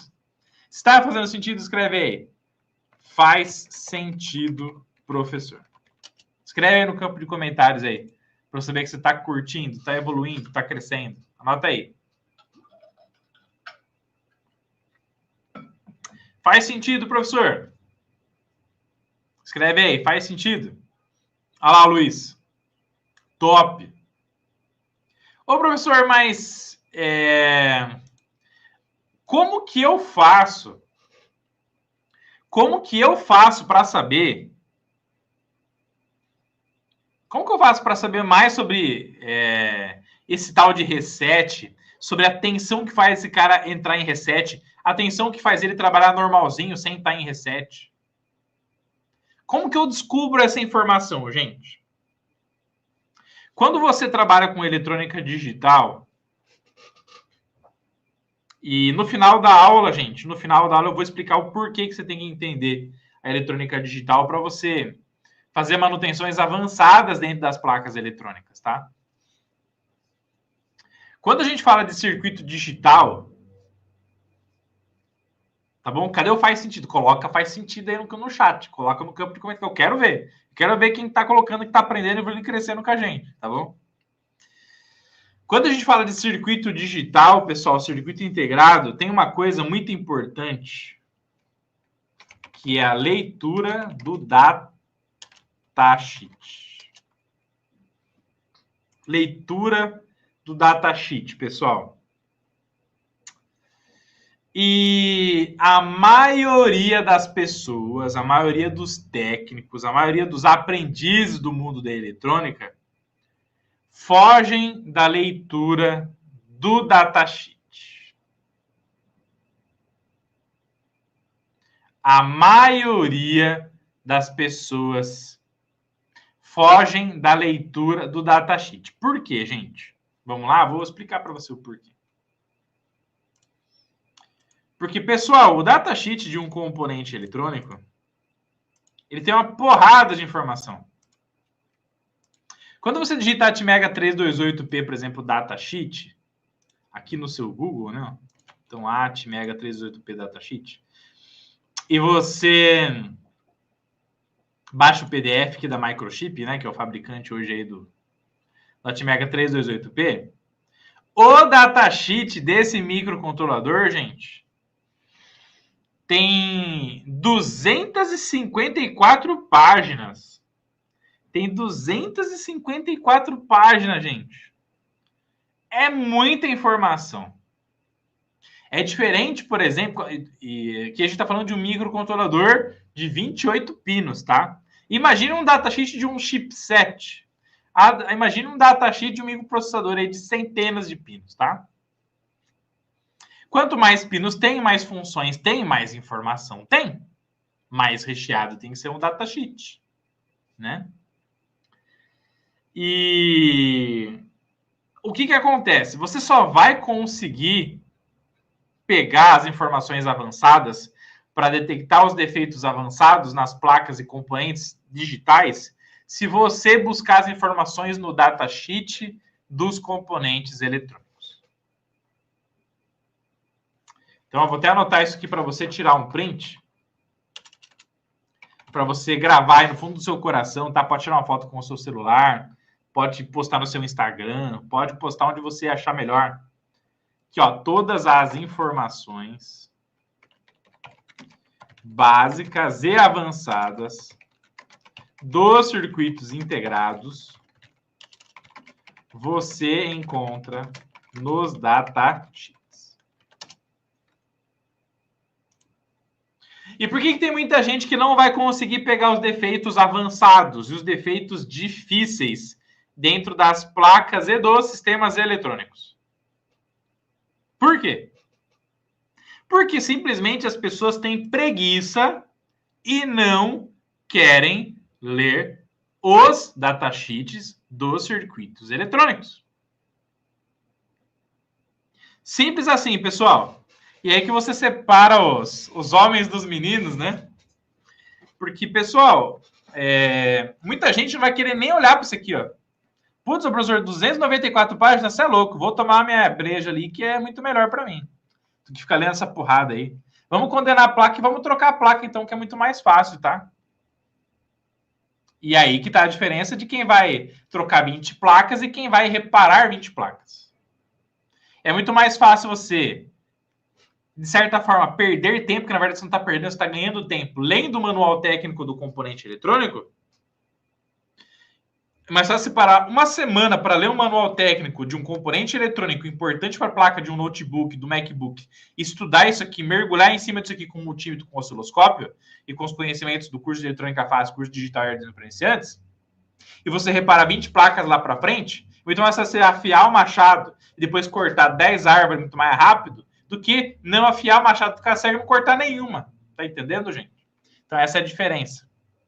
Se está fazendo sentido, escreve aí. Faz sentido, professor. Escreve aí no campo de comentários aí, para eu saber que você está curtindo, está evoluindo, está crescendo. Anota aí. Faz sentido, professor? Escreve aí, faz sentido? Olha lá, Luiz. Top. Ô, professor, mas como que eu faço? Como que eu faço para saber? Como que eu faço para saber mais sobre esse tal de reset? Sobre a tensão que faz esse cara entrar em reset? A tensão que faz ele trabalhar normalzinho sem estar em reset? Como que eu descubro essa informação, gente? Quando você trabalha com eletrônica digital, e no final da aula, gente, no final da aula eu vou explicar o porquê que você tem que entender a eletrônica digital para você fazer manutenções avançadas dentro das placas eletrônicas, tá? Quando a gente fala de circuito digital, tá bom? Cadê o faz sentido? Coloca faz sentido aí no chat. Coloca no campo de comentário. Eu quero ver. Quero ver quem tá colocando, que tá aprendendo e crescendo com a gente, tá bom? Quando a gente fala de circuito digital, pessoal, circuito integrado, tem uma coisa muito importante, que é a leitura do datasheet. Leitura do datasheet, pessoal. E a maioria das pessoas, a maioria dos técnicos, a maioria dos aprendizes do mundo da eletrônica fogem da leitura do datasheet. A maioria das pessoas fogem da leitura do datasheet. Por quê, gente? Vamos lá, vou explicar para você o porquê. Porque, pessoal, o datasheet de um componente eletrônico, ele tem uma porrada de informação. Quando você digita Atmega 328P, por exemplo, datasheet, aqui no seu Google, né? Então, Atmega 328P datasheet, e você baixa o PDF aqui da Microchip, né? Que é o fabricante hoje aí do Atmega 328P. O datasheet desse microcontrolador, gente, tem 254 páginas. Tem 254 páginas, gente. É muita informação. É diferente, por exemplo, que a gente está falando de um microcontrolador de 28 pinos, tá? Imagina um datasheet de um chipset. Imagina um datasheet de um microprocessador aí de centenas de pinos, tá? Quanto mais pinos tem, mais funções tem, mais informação tem, mais recheado tem que ser um datasheet, né? E o que acontece? Você só vai conseguir pegar as informações avançadas para detectar os defeitos avançados nas placas e componentes digitais se você buscar as informações no datasheet dos componentes eletrônicos. Então, eu vou até anotar isso aqui para você tirar um print, para você gravar aí no fundo do seu coração, tá? Pode tirar uma foto com o seu celular, pode postar no seu Instagram, pode postar onde você achar melhor. Aqui, ó, todas as informações básicas e avançadas dos circuitos integrados você encontra nos datasheets. E por que tem muita gente que não vai conseguir pegar os defeitos avançados e os defeitos difíceis dentro das placas e dos sistemas eletrônicos? Por quê? Porque simplesmente as pessoas têm preguiça e não querem ler os datasheets dos circuitos eletrônicos. Simples assim, pessoal. E aí que você separa os homens dos meninos, né? Porque, pessoal, muita gente não vai querer nem olhar para isso aqui, ó. Putz, professor, 294 páginas, você é louco. Vou tomar a minha breja ali, que é muito melhor para mim do que ficar lendo essa porrada aí. Vamos condenar a placa e vamos trocar a placa, então, que é muito mais fácil, tá? E aí que tá a diferença de quem vai trocar 20 placas e quem vai reparar 20 placas. É muito mais fácil você, de certa forma, perder tempo, que na verdade você não está perdendo, você está ganhando tempo, lendo o manual técnico do componente eletrônico. Mas só separar uma semana para ler um manual técnico de um componente eletrônico importante para a placa de um notebook, do MacBook, estudar isso aqui, mergulhar em cima disso aqui com multímetro, com osciloscópio e com os conhecimentos do curso de eletrônica fácil, curso digital e para iniciantes, e você reparar 20 placas lá para frente, muito mais você afiar o machado e depois cortar 10 árvores muito mais rápido do que não afiar o machado, ficar cego e não cortar nenhuma. Tá entendendo, gente? Então essa é a diferença.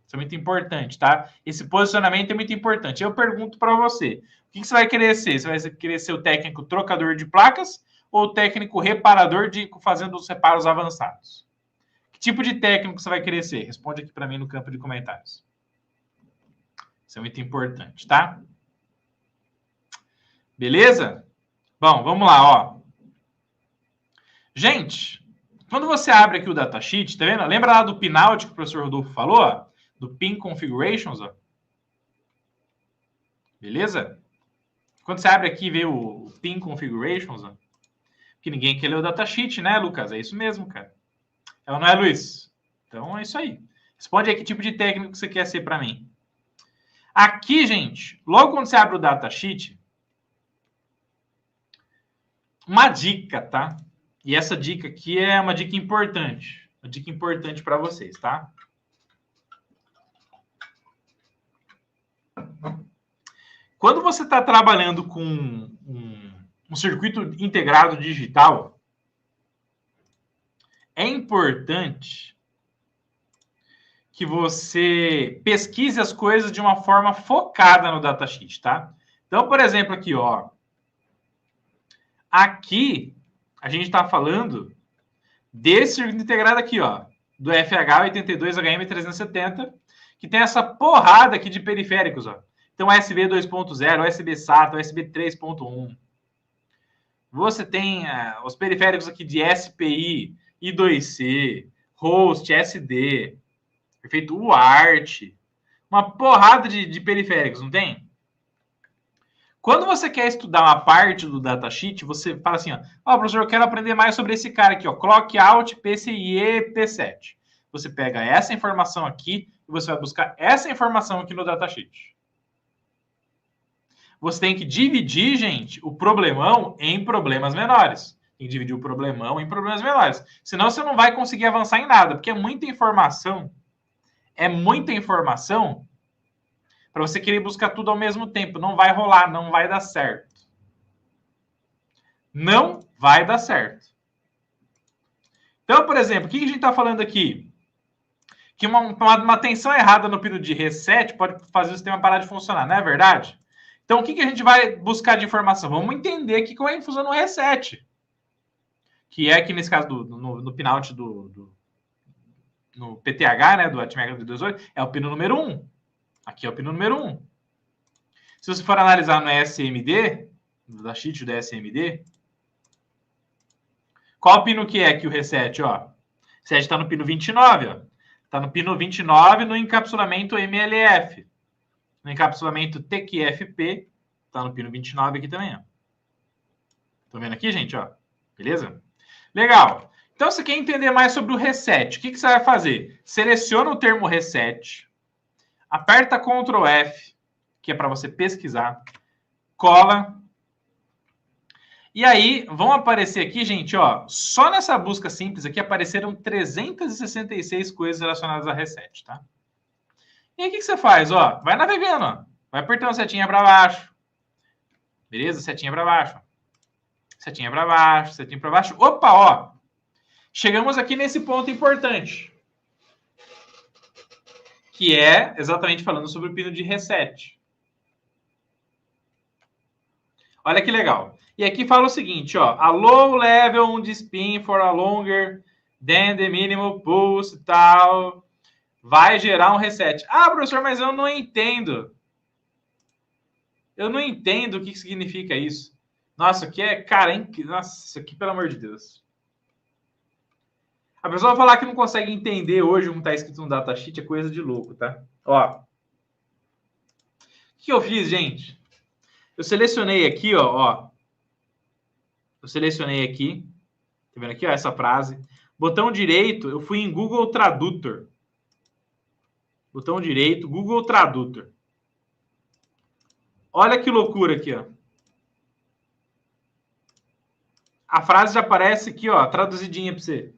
Isso é muito importante, tá? Esse posicionamento é muito importante. Eu pergunto para você, o que você vai querer ser? Você vai querer ser o técnico trocador de placas ou o técnico reparador fazendo os reparos avançados? Que tipo de técnico você vai querer ser? Responde aqui para mim no campo de comentários. Isso é muito importante, tá? Beleza? Bom, vamos lá, ó. Gente, quando você abre aqui o datasheet, tá vendo? Lembra lá do pinout que o professor Rodolfo falou, ó? Do pin configurations, ó. Beleza? Quando você abre aqui e vê o pin configurations, ó, que ninguém quer ler o datasheet, né, Lucas? É isso mesmo, cara. Ela não é, Luiz? Então é isso aí. Responde aí que tipo de técnico você quer ser para mim. Aqui, gente, logo quando você abre o datasheet, uma dica, tá? E essa dica aqui é uma dica importante. Uma dica importante para vocês, tá? Quando você está trabalhando com um circuito integrado digital, é importante que você pesquise as coisas de uma forma focada no datasheet, tá? Então, por exemplo, aqui, ó. Aqui, a gente está falando desse circuito integrado aqui, ó. Do FH82HM370, que tem essa porrada aqui de periféricos, ó. Então, USB 2.0, USB SATA, USB 3.1. Você tem os periféricos aqui de SPI, I2C, host, SD, perfeito, UART, uma porrada de periféricos, não tem? Quando você quer estudar uma parte do datasheet, você fala assim, ó, professor, eu quero aprender mais sobre esse cara aqui, ó, Clock Out, PCIe, P7. Você pega essa informação aqui e você vai buscar essa informação aqui no datasheet. Você tem que dividir, gente, o problemão em problemas menores. Tem que dividir o problemão em problemas menores. Senão você não vai conseguir avançar em nada, porque é muita informação. É muita informação para você querer buscar tudo ao mesmo tempo. Não vai rolar, não vai dar certo. Não vai dar certo. Então, por exemplo, o que a gente está falando aqui? Que uma tensão errada no pino de reset pode fazer o sistema parar de funcionar, não é verdade? Então, o que a gente vai buscar de informação? Vamos entender aqui como é que funciona o reset. Que é aqui, nesse caso, no pinout no PTH, né, do Atmega 228, é o pino número 1. Aqui é o pino número 1. Se você for analisar no SMD, no datasheet do SMD, qual pino que é aqui o reset? Ó? O reset está no pino 29. Está no pino 29 no encapsulamento MLF. No encapsulamento TQFP, está no pino 29 aqui também. Estão vendo aqui, gente? Ó? Beleza? Legal. Então, você quer entender mais sobre o reset. O que você vai fazer? Seleciona o termo reset, aperta Ctrl F, que é para você pesquisar, cola. E aí, vão aparecer aqui, gente, ó, só nessa busca simples aqui apareceram 366 coisas relacionadas a reset, tá? E aí, o que você faz? Ó, vai navegando, ó. Vai apertando a setinha para baixo. Beleza? Setinha para baixo. Setinha para baixo, setinha para baixo. Opa, ó. Chegamos aqui nesse ponto importante. Que é exatamente falando sobre o pino de reset. Olha que legal. E aqui fala o seguinte, ó. A low level on the spin for a longer than the minimum pulse e tal. Vai gerar um reset. Ah, professor, mas eu não entendo. Eu não entendo o que significa isso. Nossa, aqui é carente. Nossa, isso aqui, pelo amor de Deus. A pessoa vai falar que não consegue entender hoje como está escrito no datasheet, é coisa de louco, tá? Ó. O que eu fiz, gente? Eu selecionei aqui, ó. Eu selecionei aqui. Tá vendo aqui, ó, essa frase. Botão direito, eu fui em Google Tradutor. Botão direito, Google Tradutor. Olha que loucura aqui, ó. A frase já aparece aqui, ó, traduzidinha para você.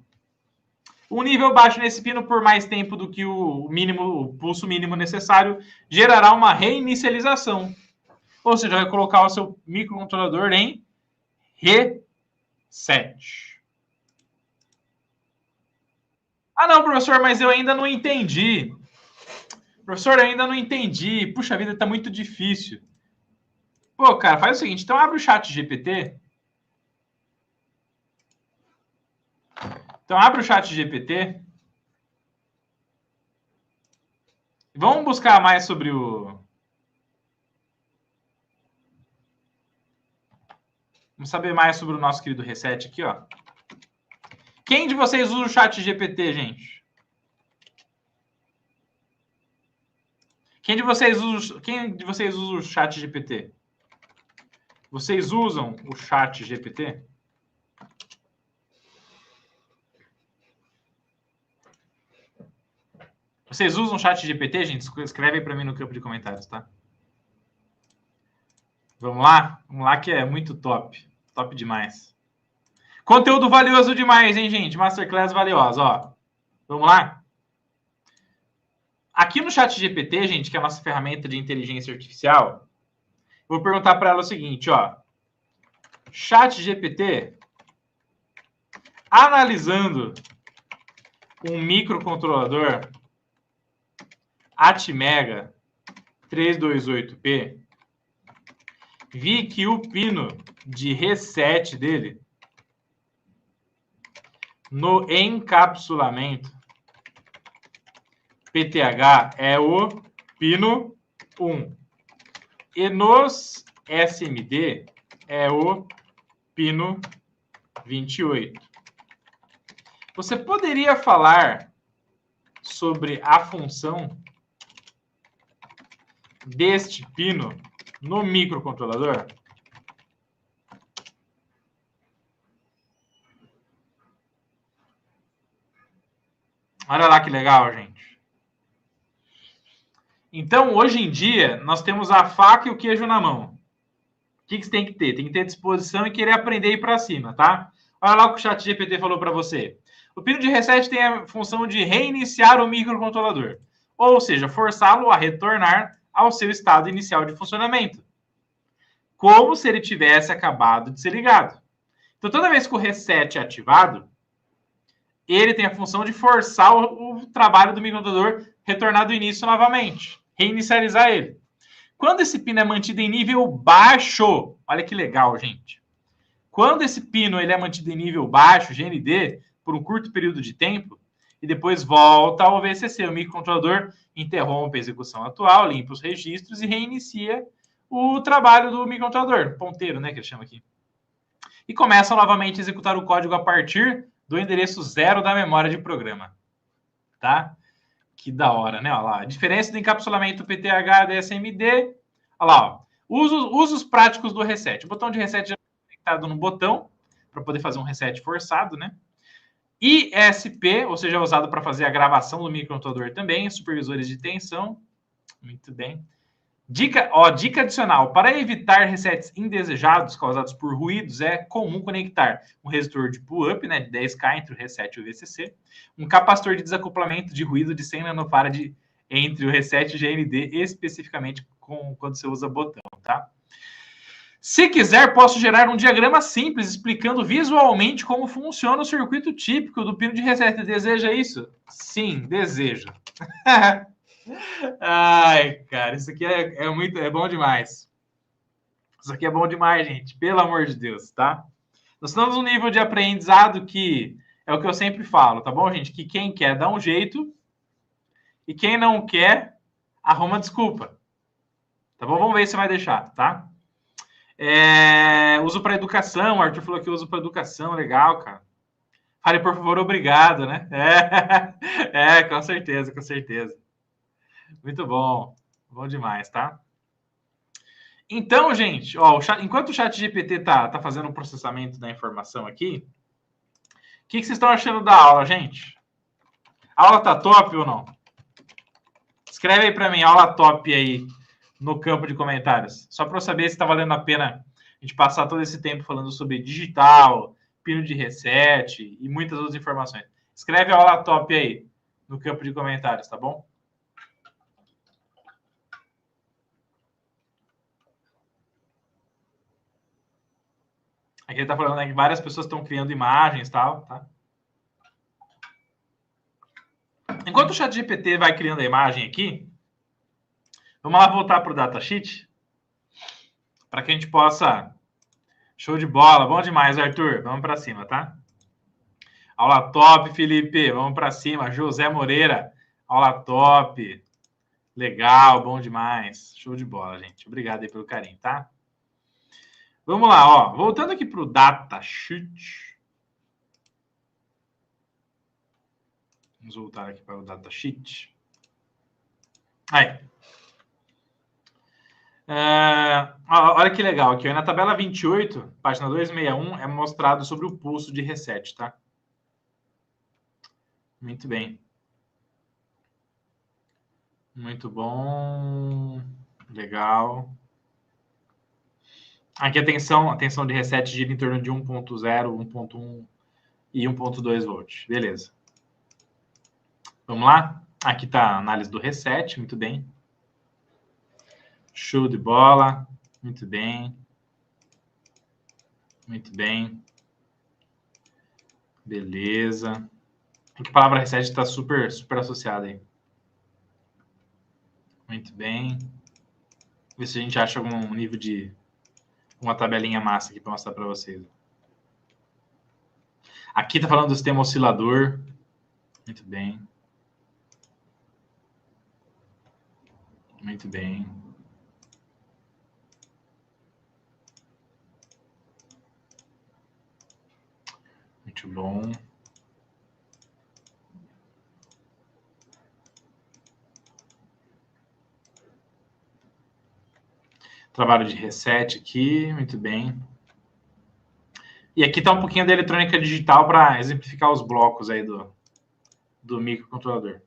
Um nível baixo nesse pino por mais tempo do que o mínimo, o pulso mínimo necessário, gerará uma reinicialização. Ou seja, vai colocar o seu microcontrolador em reset. Ah, não, professor, mas eu ainda não entendi. Professor, eu ainda não entendi. Puxa vida, tá muito difícil. Pô, cara, faz o seguinte, então abre o chat GPT. Então abre o chat GPT. Vamos buscar mais sobre o Vamos saber mais sobre o nosso querido reset aqui, ó. Quem de vocês usa o chat GPT, gente? Quem de vocês usa o chat GPT? Vocês usam o chat GPT? Vocês usam o chat GPT, gente? Escreve aí para mim no campo de comentários, tá? Vamos lá? Vamos lá que é muito top. Top demais. Conteúdo valioso demais, hein, gente? Masterclass valiosa, ó. Vamos lá? Aqui no chat GPT, gente, que é a nossa ferramenta de inteligência artificial, vou perguntar para ela o seguinte, ó. Chat GPT, analisando um microcontrolador Atmega 328P, vi que o pino de reset dele no encapsulamento PTH é o pino 1 e nos SMD é o pino 28. Você poderia falar sobre a função deste pino no microcontrolador? Olha lá que legal, gente. Então, hoje em dia, nós temos a faca e o queijo na mão. O que você tem que ter? Tem que ter disposição e querer aprender a ir para cima, tá? Olha lá o que o chat GPT falou para você. O pino de reset tem a função de reiniciar o microcontrolador, ou seja, forçá-lo a retornar ao seu estado inicial de funcionamento, como se ele tivesse acabado de ser ligado. Então, toda vez que o reset é ativado, ele tem a função de forçar o trabalho do microcontrolador retornar do início novamente, reinicializar ele. Quando esse pino é mantido em nível baixo, olha que legal, gente. Quando esse pino ele é mantido em nível baixo, GND, por um curto período de tempo, e depois volta ao VCC, o microcontrolador interrompe a execução atual, limpa os registros e reinicia o trabalho do microcontrolador, ponteiro, né, que ele chama aqui. E começa novamente a executar o código a partir do endereço 0 da memória de programa. Tá? Que da hora, né? Olha lá. A diferença do encapsulamento PTH DSMD. Olha lá, ó. Usos práticos do reset. O botão de reset já é conectado no botão, para poder fazer um reset forçado, né? ISP, ou seja, é usado para fazer a gravação do microcontrolador também, supervisores de tensão. Muito bem. Dica adicional. Para evitar resets indesejados causados por ruídos, é comum conectar um resistor de pull-up, né, de 10K entre o reset e o VCC, um capacitor de desacoplamento de ruído de 100 nanofarad entre o reset e o GND, especificamente quando você usa botão, tá? Se quiser, posso gerar um diagrama simples explicando visualmente como funciona o circuito típico do pino de reset. Deseja isso? Sim, desejo. Ai, cara, isso aqui é bom demais. Isso aqui é bom demais, gente. Pelo amor de Deus, tá? Nós estamos num nível de aprendizado que é o que eu sempre falo, tá bom, gente? Que quem quer dá um jeito e quem não quer arruma desculpa. Tá bom? Vamos ver se vai deixar, tá? Uso para educação. O Arthur falou que uso para educação. Legal, cara. Fale, por favor, obrigado, né? Com certeza, com certeza. Muito bom. Bom demais, tá? Então, gente, ó, enquanto o chat GPT tá fazendo o processamento da informação aqui, o que vocês estão achando da aula, gente? A aula tá top ou não? Escreve aí para mim, aula top aí no campo de comentários. Só para eu saber se está valendo a pena a gente passar todo esse tempo falando sobre digital, pino de reset e muitas outras informações. Escreve a aula top aí no campo de comentários, tá bom? Aqui ele está falando, né, que várias pessoas estão criando imagens e tal, tá? Enquanto o chat GPT vai criando a imagem aqui, vamos lá voltar para o datasheet para que a gente possa... Show de bola, bom demais, Arthur. Vamos para cima, tá? Aula top, Felipe. Vamos para cima. José Moreira, aula top. Legal, bom demais. Show de bola, gente. Obrigado aí pelo carinho, tá? Vamos lá, ó. Voltando aqui para o datasheet. Vamos voltar aqui para o datasheet. Aí. Olha que legal aqui. Na tabela 28, página 261, é mostrado sobre o pulso de reset, tá? Muito bem. Muito bom. Legal. Aqui a tensão de reset gira em torno de 1.0, 1.1 e 1.2 volts. Beleza. Vamos lá? Aqui está a análise do reset. Muito bem. Show de bola. Muito bem. Muito bem. Beleza. Aqui a palavra reset está super associada aí. Muito bem. Ver se a gente acha algum nível de... uma tabelinha massa aqui para mostrar para vocês. Aqui está falando do sistema oscilador. Muito bem. Muito bem. Muito bom. Trabalho de reset aqui, muito bem. E aqui está um pouquinho da eletrônica digital para exemplificar os blocos aí do microcontrolador.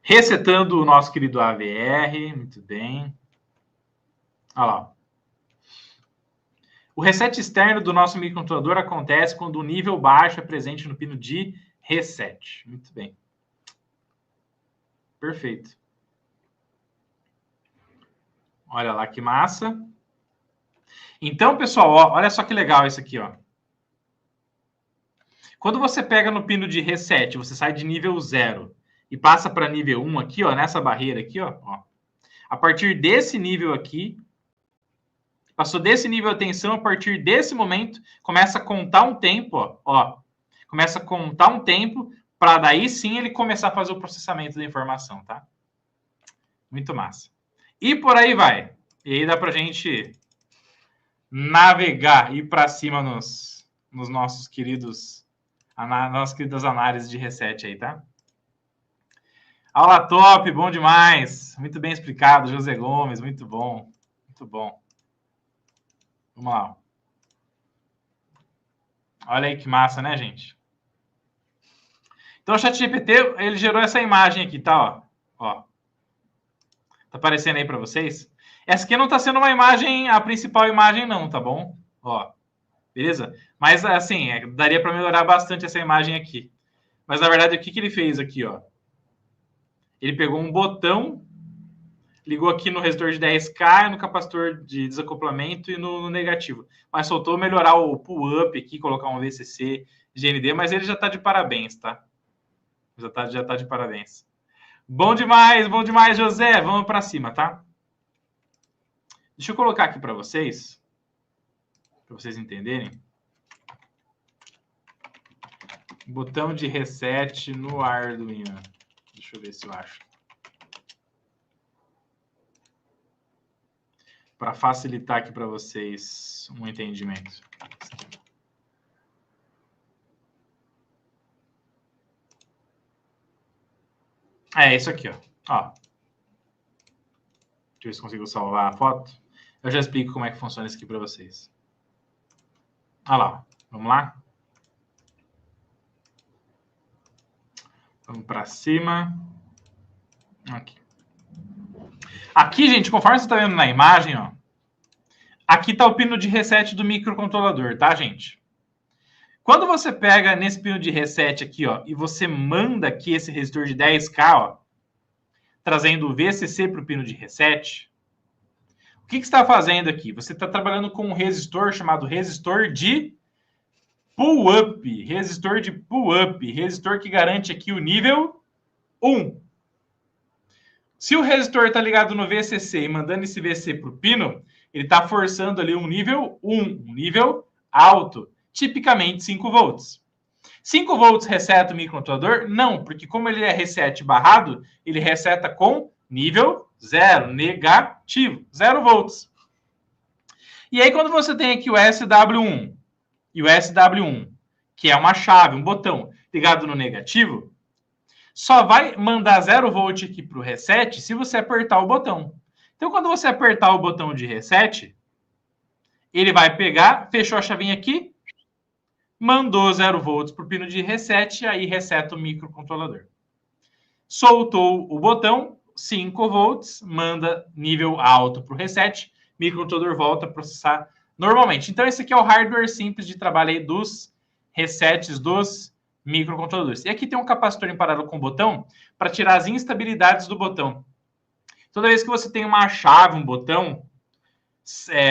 Resetando o nosso querido AVR, muito bem. Olha lá. O reset externo do nosso microcontrolador acontece quando o nível baixo é presente no pino de reset. Muito bem. Perfeito. Olha lá que massa. Então, pessoal, ó, olha só que legal isso aqui, ó. Quando você pega no pino de reset, você sai de nível 0 e passa para nível 1 aqui, ó, nessa barreira aqui, ó. A partir desse nível aqui, passou desse nível de tensão, a partir desse momento, começa a contar um tempo, ó. Começa a contar um tempo para daí sim ele começar a fazer o processamento da informação, tá? Muito massa. E por aí vai. E aí dá pra gente navegar, ir para cima nos nossos queridos, nossas queridas análises de reset aí, tá? Aula top, bom demais. Muito bem explicado, José Gomes, muito bom. Muito bom. Vamos lá. Olha aí que massa, né, gente? Então o ChatGPT, ele gerou essa imagem aqui, tá? Ó. Tá aparecendo aí para vocês? Essa aqui não tá sendo uma imagem, a principal imagem não, tá bom? Ó. Beleza? Mas, assim, daria para melhorar bastante essa imagem aqui. Mas, na verdade, o que ele fez aqui, ó? Ele pegou um botão, ligou aqui no resistor de 10K, no capacitor de desacoplamento e no negativo. Mas faltou melhorar o pull-up aqui, colocar um VCC, GND, mas ele já tá de parabéns, tá? Já tá de parabéns. Bom demais, José. Vamos para cima, tá? Deixa eu colocar aqui para vocês entenderem. Botão de reset no Arduino. Deixa eu ver se eu acho. Para facilitar aqui para vocês um entendimento. É isso aqui, ó. Deixa eu ver se consigo salvar a foto. Eu já explico como é que funciona isso aqui para vocês. Olha lá, vamos lá? Vamos para cima. Aqui, gente, conforme você está vendo na imagem, ó, aqui está o pino de reset do microcontrolador, tá, gente? Quando você pega nesse pino de reset aqui, ó, e você manda aqui esse resistor de 10K, ó, trazendo o VCC para o pino de reset, o que você está fazendo aqui? Você está trabalhando com um resistor chamado resistor de pull-up. Resistor de pull-up. Resistor que garante aqui o nível 1. Se o resistor está ligado no VCC e mandando esse VC para o pino, ele está forçando ali um nível 1, um nível alto, tipicamente 5 volts. 5 volts reseta o microcontrolador? Não, porque como ele é reset barrado, ele reseta com nível 0, negativo, 0 volts. E aí, quando você tem aqui o SW1 e o SW1, que é uma chave, um botão ligado no negativo, só vai mandar 0 volt aqui para o reset se você apertar o botão. Então, quando você apertar o botão de reset, ele vai pegar, fechou a chavinha aqui, mandou 0 volts para o pino de reset e aí reseta o microcontrolador. Soltou o botão, 5 volts, manda nível alto para o reset, microcontrolador volta a processar normalmente. Então, esse aqui é o hardware simples de trabalho aí dos resets dos microcontroladores. E aqui tem um capacitor em paralelo com o botão para tirar as instabilidades do botão. Toda vez que você tem uma chave, um botão,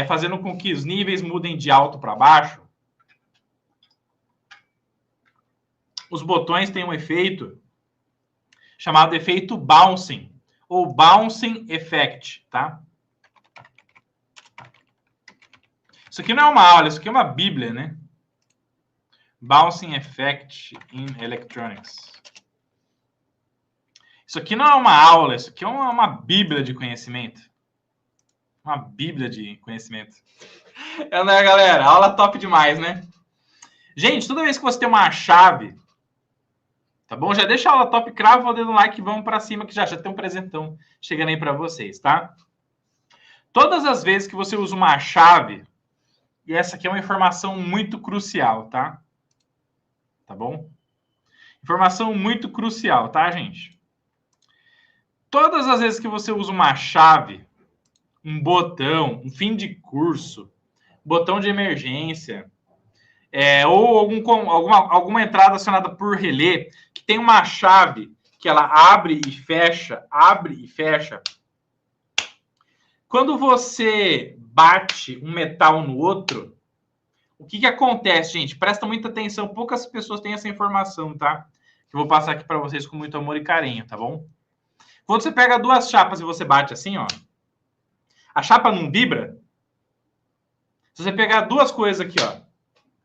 fazendo com que os níveis mudem de alto para baixo, os botões têm um efeito chamado efeito bouncing, ou bouncing effect, tá? Isso aqui não é uma aula, isso aqui é uma bíblia, né? Bouncing effect in electronics. Isso aqui não é uma aula, isso aqui é uma bíblia de conhecimento. Uma bíblia de conhecimento. Não é, galera? Aula top demais, né? Gente, toda vez que você tem uma chave, tá bom? Já deixa a aula top, crava o dedo no like e vamos para cima que já tem um presentão chegando aí para vocês, tá? Todas as vezes que você usa uma chave, e essa aqui é uma informação muito crucial, tá? Tá bom? Informação muito crucial, tá, gente? Todas as vezes que você usa uma chave, um botão, um fim de curso, botão de emergência, ou alguma entrada acionada por relé, que tem uma chave que ela abre e fecha, quando você bate um metal no outro, o que acontece, gente? Presta muita atenção, poucas pessoas têm essa informação, tá? Que eu vou passar aqui para vocês com muito amor e carinho, tá bom? Quando você pega duas chapas e você bate assim, ó, a chapa não vibra? Se você pegar duas coisas aqui, ó,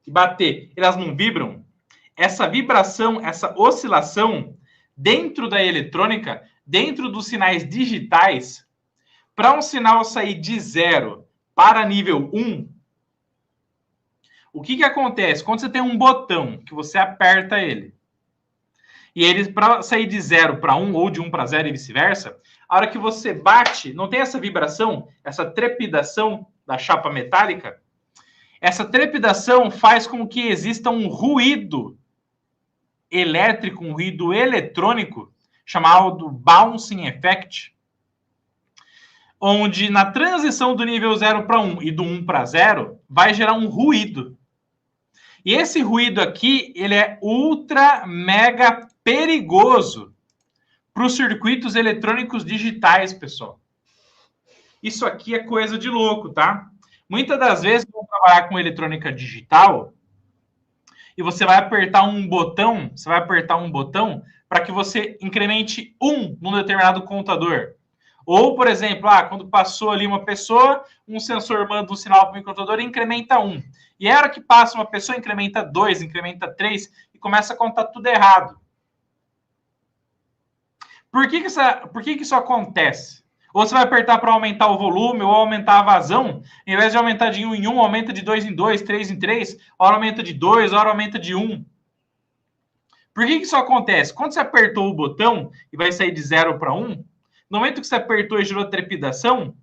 e bater, elas não vibram? Essa vibração, essa oscilação, dentro da eletrônica, dentro dos sinais digitais, para um sinal sair de 0 para nível 1, o que acontece? Quando você tem um botão que você aperta ele, e ele, para sair de 0 para 1 ou de 1 para 0 e vice-versa, a hora que você bate, não tem essa vibração, essa trepidação da chapa metálica? Essa trepidação faz com que exista um ruído elétrico, um ruído eletrônico, chamado bouncing effect, onde na transição do nível 0 para 1 e do 1 para 0, vai gerar um ruído. E esse ruído aqui, ele é ultra, mega perigoso para os circuitos eletrônicos digitais, pessoal. Isso aqui é coisa de louco, tá? Muitas das vezes, vão trabalhar com eletrônica digital e você vai apertar um botão, para que você incremente 1 num determinado contador. Ou, por exemplo, quando passou ali uma pessoa, um sensor manda um sinal para o microcontrolador e incrementa 1. E a hora que passa uma pessoa, incrementa 2, incrementa 3 e começa a contar tudo errado. Por que isso acontece? Ou você vai apertar para aumentar o volume ou aumentar a vazão, em vez de aumentar de 1 em 1, aumenta de 2 em 2, 3 em 3, hora aumenta de 2, hora aumenta de 1. Por que isso acontece? Quando você apertou o botão e vai sair de 0 para 1, no momento que você apertou e gerou trepidação,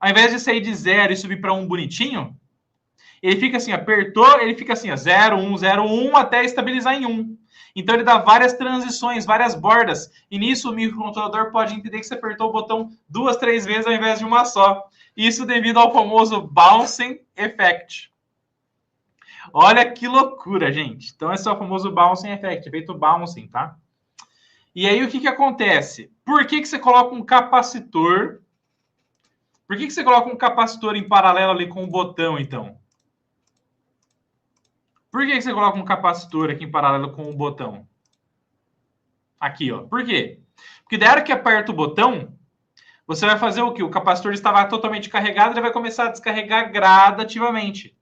ao invés de sair de 0 e subir para 1 bonitinho, ele fica assim, apertou, ele fica assim, 0, 1, 0, 1, até estabilizar em 1. Então, ele dá várias transições, várias bordas. E nisso, o microcontrolador pode entender que você apertou o botão 2, 3 vezes ao invés de uma só. Isso devido ao famoso bouncing effect. Olha que loucura, gente. Então, esse é o famoso bouncing effect, efeito bouncing, tá? E aí, o que acontece? Por que você coloca um capacitor? Por que você coloca um capacitor em paralelo ali com o botão, então? Por que você coloca um capacitor aqui em paralelo com o botão? Aqui, ó. Por quê? Porque da hora que aperta o botão, você vai fazer o quê? O capacitor estava totalmente carregado, ele vai começar a descarregar gradativamente.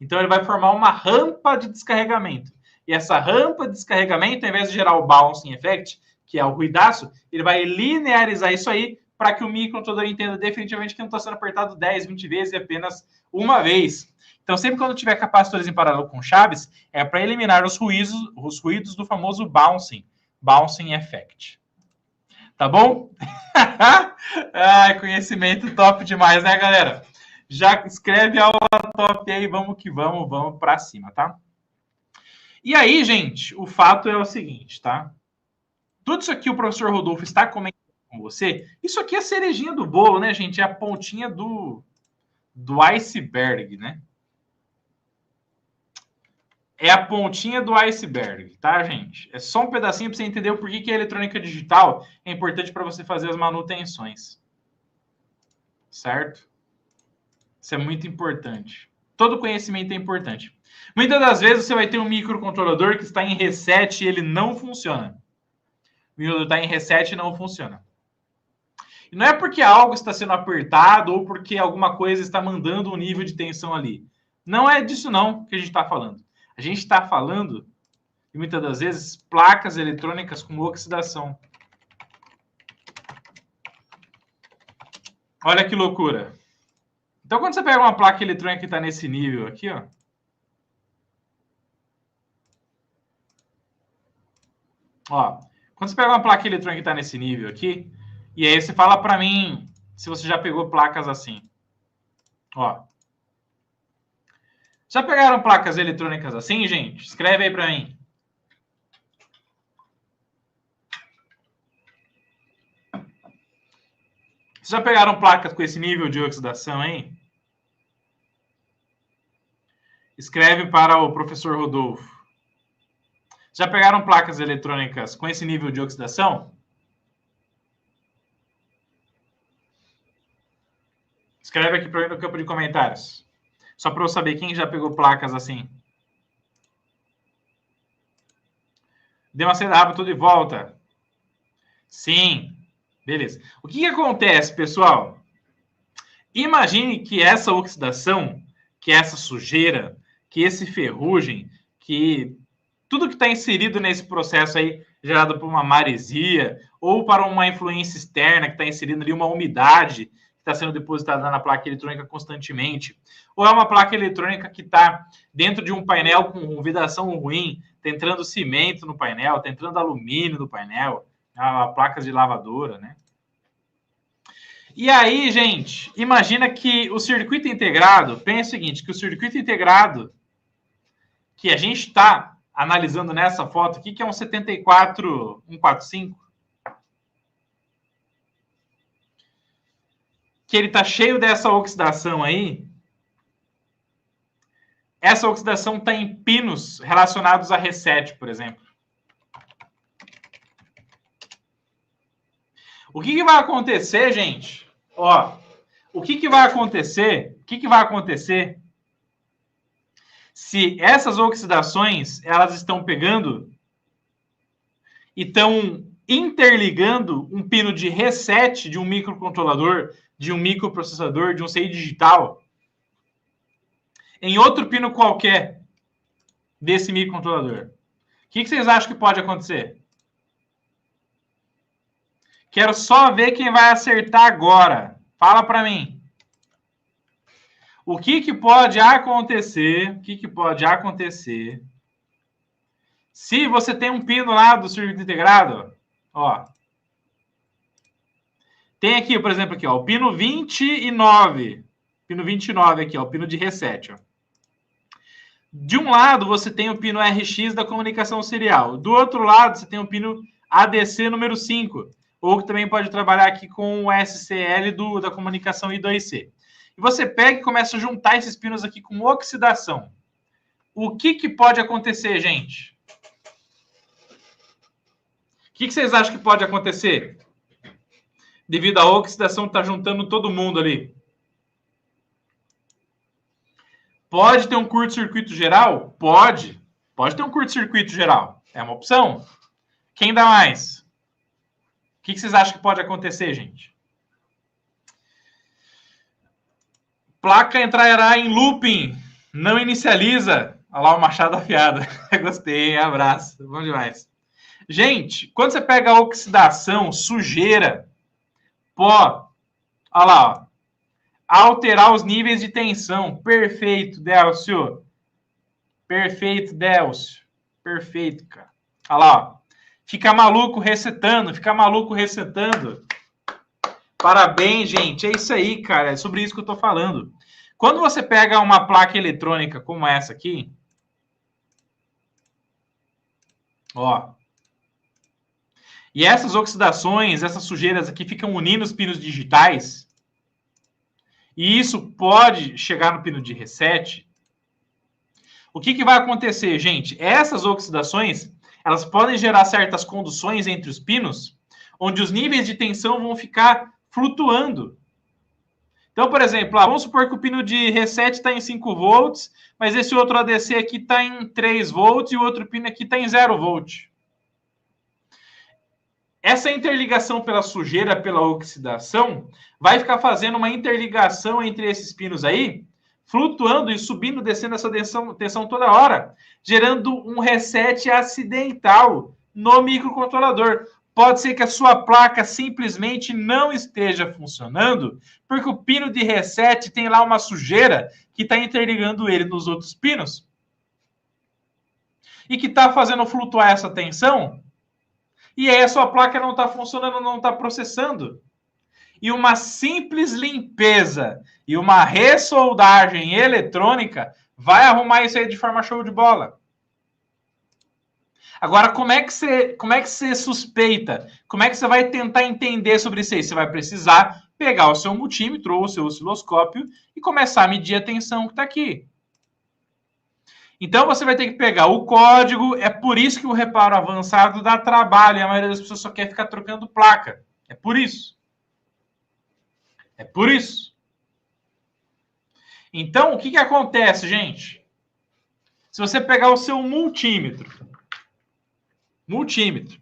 Então, ele vai formar uma rampa de descarregamento. E essa rampa de descarregamento, ao invés de gerar o bouncing effect, que é o ruidaço, ele vai linearizar isso aí para que o microcontrolador entenda definitivamente que não está sendo apertado 10, 20 vezes e apenas uma vez. Então, sempre quando tiver capacitores em paralelo com chaves, é para eliminar os ruídos do famoso bouncing effect. Tá bom? Ai, conhecimento top demais, né, galera? Já escreve a aula top aí, vamos que vamos para cima, tá? E aí, gente, o fato é o seguinte, tá? Tudo isso aqui o professor Rodolfo está comentando com você. Isso aqui é a cerejinha do bolo, né, gente? É a pontinha do iceberg, né? É a pontinha do iceberg, tá, gente? É só um pedacinho para você entender o porquê que a eletrônica digital é importante para você fazer as manutenções. Certo? Isso é muito importante. Todo conhecimento é importante. Muitas das vezes você vai ter um microcontrolador que está em reset e ele não funciona. O microcontrolador está em reset e não funciona. E não é porque algo está sendo apertado ou porque alguma coisa está mandando um nível de tensão ali. Não é disso não que a gente está falando. A gente está falando, e muitas das vezes, placas eletrônicas com oxidação. Olha que loucura. Então, quando você pega uma placa eletrônica que está nesse nível aqui, ó. Ó, quando você pega uma placa eletrônica que está nesse nível aqui, e aí você fala para mim se você já pegou placas assim. Ó. Já pegaram placas eletrônicas assim, gente? Escreve aí para mim. Vocês já pegaram placas com esse nível de oxidação, hein? Escreve para o professor Rodolfo. Já pegaram placas eletrônicas com esse nível de oxidação? Escreve aqui para mim no campo de comentários. Só para eu saber quem já pegou placas assim. Deu uma saída rápida, tudo de volta. Sim. Beleza. O que acontece, pessoal? Imagine que essa oxidação, que essa sujeira, que esse ferrugem, que tudo que está inserido nesse processo aí, gerado por uma maresia, ou para uma influência externa que está inserindo ali uma umidade que está sendo depositada na placa eletrônica constantemente, ou é uma placa eletrônica que está dentro de um painel com vibração ruim, está entrando cimento no painel, está entrando alumínio no painel, placas de lavadora, né? E aí, gente, imagina que o circuito integrado, pensa o seguinte, que o circuito integrado que a gente está analisando nessa foto aqui, que é um 74145, que ele está cheio dessa oxidação aí. Essa oxidação está em pinos relacionados a reset, por exemplo. O que vai acontecer, gente? Ó, o que vai acontecer? O que vai acontecer se essas oxidações elas estão pegando e estão interligando um pino de reset de um microcontrolador, de um microprocessador, de um CI digital em outro pino qualquer desse microcontrolador? O que vocês acham que pode acontecer? Quero só ver quem vai acertar agora. Fala para mim. O que pode acontecer? O que pode acontecer se você tem um pino lá do circuito integrado? Ó. Tem aqui, por exemplo, aqui, ó, o pino 29. Pino 29 aqui, ó, o pino de reset, ó. De um lado, você tem o pino RX da comunicação serial. Do outro lado, você tem o pino ADC número 5. Ou que também pode trabalhar aqui com o SCL da comunicação I2C. E você pega e começa a juntar esses pinos aqui com oxidação. O que pode acontecer, gente? O que vocês acham que pode acontecer? Devido à oxidação que está juntando todo mundo ali. Pode ter um curto-circuito geral? Pode. Pode ter um curto-circuito geral. É uma opção. Quem dá mais? O que vocês acham que pode acontecer, gente? Placa entrará em looping. Não inicializa. Olha lá o machado afiado. Gostei, hein? Abraço. Bom demais. Gente, quando você pega a oxidação, sujeira, pó. Olha lá, ó. Alterar os níveis de tensão. Perfeito, Delcio. Perfeito, Delcio. Perfeito, cara. Olha lá, ó. Fica maluco resetando, fica maluco resetando. Parabéns, gente. É isso aí, cara. É sobre isso que eu tô falando. Quando você pega uma placa eletrônica como essa aqui, ó, e essas oxidações, essas sujeiras aqui ficam unindo os pinos digitais, e isso pode chegar no pino de reset. O que vai acontecer, gente? Essas oxidações, elas podem gerar certas conduções entre os pinos, onde os níveis de tensão vão ficar flutuando. Então, por exemplo, vamos supor que o pino de reset está em 5 volts, mas esse outro ADC aqui está em 3 volts e o outro pino aqui está em 0 volt. Essa interligação pela sujeira, pela oxidação, vai ficar fazendo uma interligação entre esses pinos aí, flutuando e subindo, descendo essa tensão toda hora, gerando um reset acidental no microcontrolador. Pode ser que a sua placa simplesmente não esteja funcionando, porque o pino de reset tem lá uma sujeira que está interligando ele nos outros pinos e que está fazendo flutuar essa tensão, e aí a sua placa não está funcionando, não está processando. E uma simples limpeza e uma ressoldagem eletrônica vai arrumar isso aí de forma show de bola. Agora, como é que você suspeita? Como é que você vai tentar entender sobre isso aí? Você vai precisar pegar o seu multímetro ou o seu osciloscópio e começar a medir a tensão que está aqui. Então, você vai ter que pegar o código. É por isso que o reparo avançado dá trabalho e a maioria das pessoas só quer ficar trocando placa. É por isso. É por isso. Então, o que acontece, gente? Se você pegar o seu multímetro,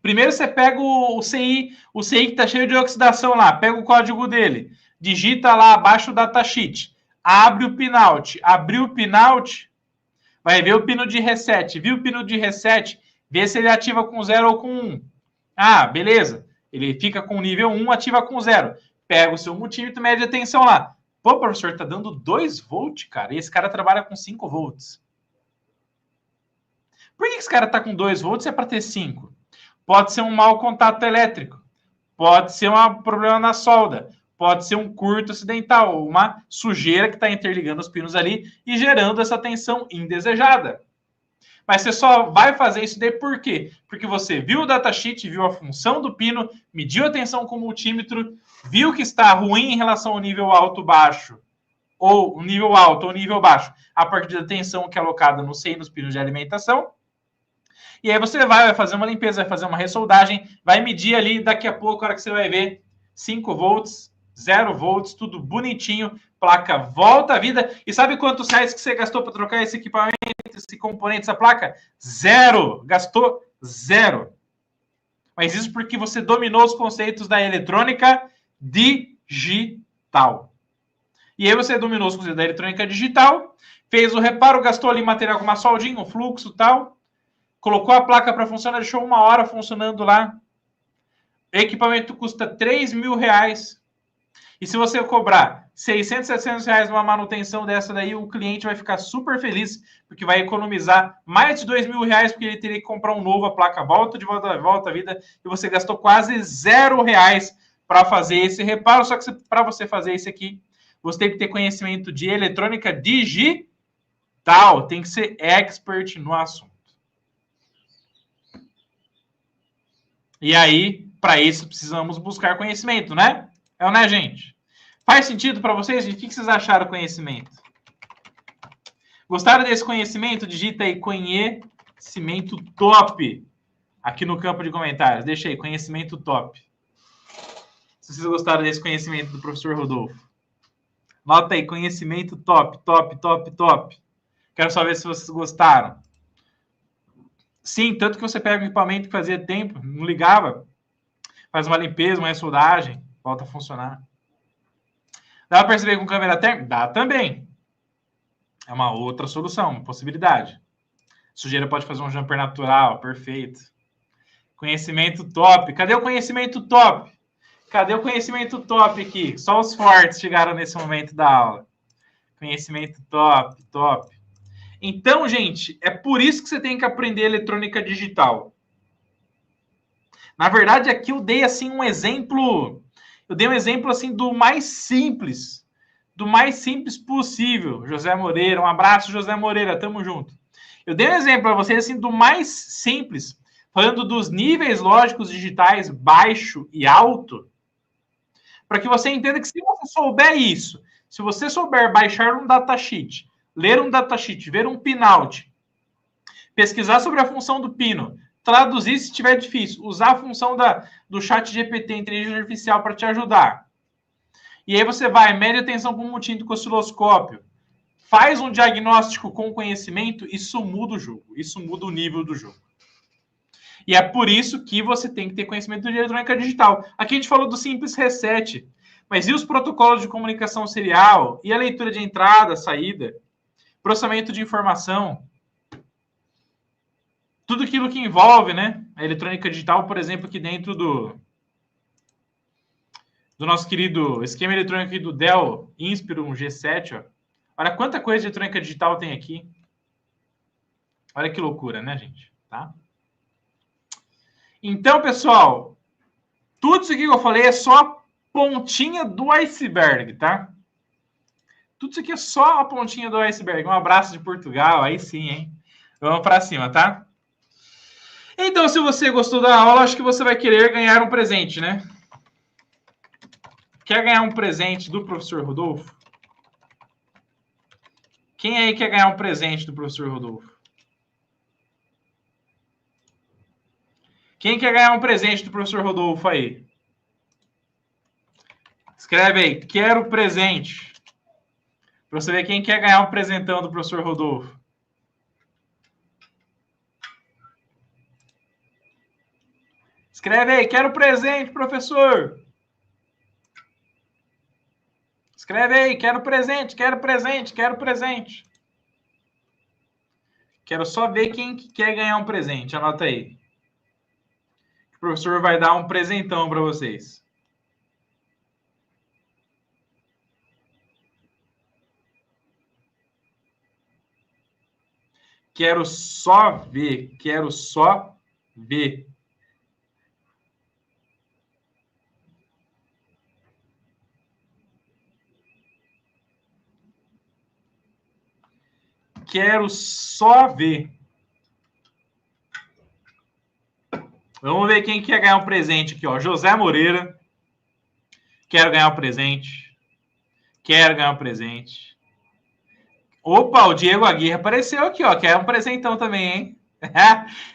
primeiro você pega o CI que está cheio de oxidação lá, pega o código dele, digita lá abaixo o datasheet, abre o pinout, abriu o pinout, vai ver o pino de reset, viu o pino de reset, vê se ele ativa com 0 ou com 1. Ah, beleza, ele fica com nível 1, ativa com 0. Pega o seu multímetro, mede a tensão lá. Pô, professor, tá dando 2 volts, cara, e esse cara trabalha com 5 volts. Por que esse cara está com 2 volts e é para ter 5? Pode ser um mau contato elétrico. Pode ser um problema na solda. Pode ser um curto acidental, uma sujeira que está interligando os pinos ali e gerando essa tensão indesejada. Mas você só vai fazer isso daí por quê? Porque você viu o datasheet, viu a função do pino, mediu a tensão com o multímetro, viu que está ruim em relação ao nível alto-baixo, ou nível alto ou nível baixo, a partir da tensão que é alocada no CI, nos pinos de alimentação. E aí você vai fazer uma limpeza, vai fazer uma ressoldagem, vai medir ali, daqui a pouco, a hora que você vai ver, 5 volts, 0 volts, tudo bonitinho, placa volta à vida. E sabe quantos reais que você gastou para trocar esse equipamento, esse componente, essa placa? 0! Gastou 0. Mas isso porque você dominou os conceitos da eletrônica digital. E aí você dominou os conceitos da eletrônica digital, fez o reparo, gastou ali material com uma soldinha, um fluxo e tal, colocou a placa para funcionar, deixou 1 hora funcionando lá. O equipamento custa 3 mil reais. E se você cobrar 600, 700 reais numa manutenção dessa daí, o cliente vai ficar super feliz, porque vai economizar mais de 2 mil reais, porque ele teria que comprar um novo, a placa volta à vida, e você gastou quase 0 reais para fazer esse reparo. Só que para você fazer isso aqui, você tem que ter conhecimento de eletrônica digital, tem que ser expert no assunto. E aí, para isso, precisamos buscar conhecimento, né? É ou não é, gente? Faz sentido para vocês, gente? O que vocês acharam do conhecimento? Gostaram desse conhecimento? Digita aí, conhecimento top, aqui no campo de comentários. Deixa aí, conhecimento top. Se vocês gostaram desse conhecimento do professor Rodolfo. Nota aí, conhecimento top, top, top, top. Quero só ver se vocês gostaram. Sim, tanto que você pega um equipamento que fazia tempo, não ligava, faz uma limpeza, uma ressoldagem, volta a funcionar. Dá para perceber com câmera térmica? Dá também. É uma outra solução, uma possibilidade. Sujeira pode fazer um jumper natural, perfeito. Conhecimento top. Cadê o conhecimento top? Cadê o conhecimento top aqui? Só os fortes chegaram nesse momento da aula. Conhecimento top, top. Então, gente, é por isso que você tem que aprender eletrônica digital. Na verdade, aqui eu dei assim um exemplo, assim do mais simples possível. José Moreira, um abraço, José Moreira, tamo junto. Eu dei um exemplo para vocês assim do mais simples, falando dos níveis lógicos digitais baixo e alto, para que você entenda que se você souber isso, se você souber baixar um datasheet, ler um datasheet, ver um pinout, pesquisar sobre a função do pino, traduzir se estiver difícil, usar a função do chat GPT, inteligência artificial, para te ajudar. E aí você vai, mede a tensão com multímetro com osciloscópio, faz um diagnóstico com conhecimento, isso muda o jogo, isso muda o nível do jogo. E é por isso que você tem que ter conhecimento de eletrônica digital. Aqui a gente falou do simples reset, mas e os protocolos de comunicação serial? E a leitura de entrada, saída? Processamento de informação? Tudo aquilo que envolve, né? A eletrônica digital, por exemplo, aqui dentro do nosso querido esquema eletrônico aqui do Dell Inspiron G7, ó. Olha quanta coisa de eletrônica digital tem aqui. Olha que loucura, né, gente? Tá? Então, pessoal, tudo isso aqui que eu falei é só a pontinha do iceberg, tá? Tudo isso aqui é só a pontinha do iceberg. Um abraço de Portugal, aí sim, hein? Vamos para cima, tá? Então, se você gostou da aula, acho que você vai querer ganhar um presente, né? Quer ganhar um presente do professor Rodolfo? Quem aí quer ganhar um presente do professor Rodolfo? Quem quer ganhar um presente do professor Rodolfo aí? Escreve aí, quero presente. Para você ver quem quer ganhar um presentão do professor Rodolfo. Escreve aí, quero presente, professor. Escreve aí, quero presente, quero presente, quero presente. Quero só ver quem quer ganhar um presente. Anota aí. O professor vai dar um presentão para vocês. Quero só ver, quero só ver. Quero só ver. Vamos ver quem quer ganhar um presente aqui, ó. José Moreira. Quero ganhar um presente. Quero ganhar um presente. Opa, o Diego Aguirre apareceu aqui, ó. Quer um presentão também, hein?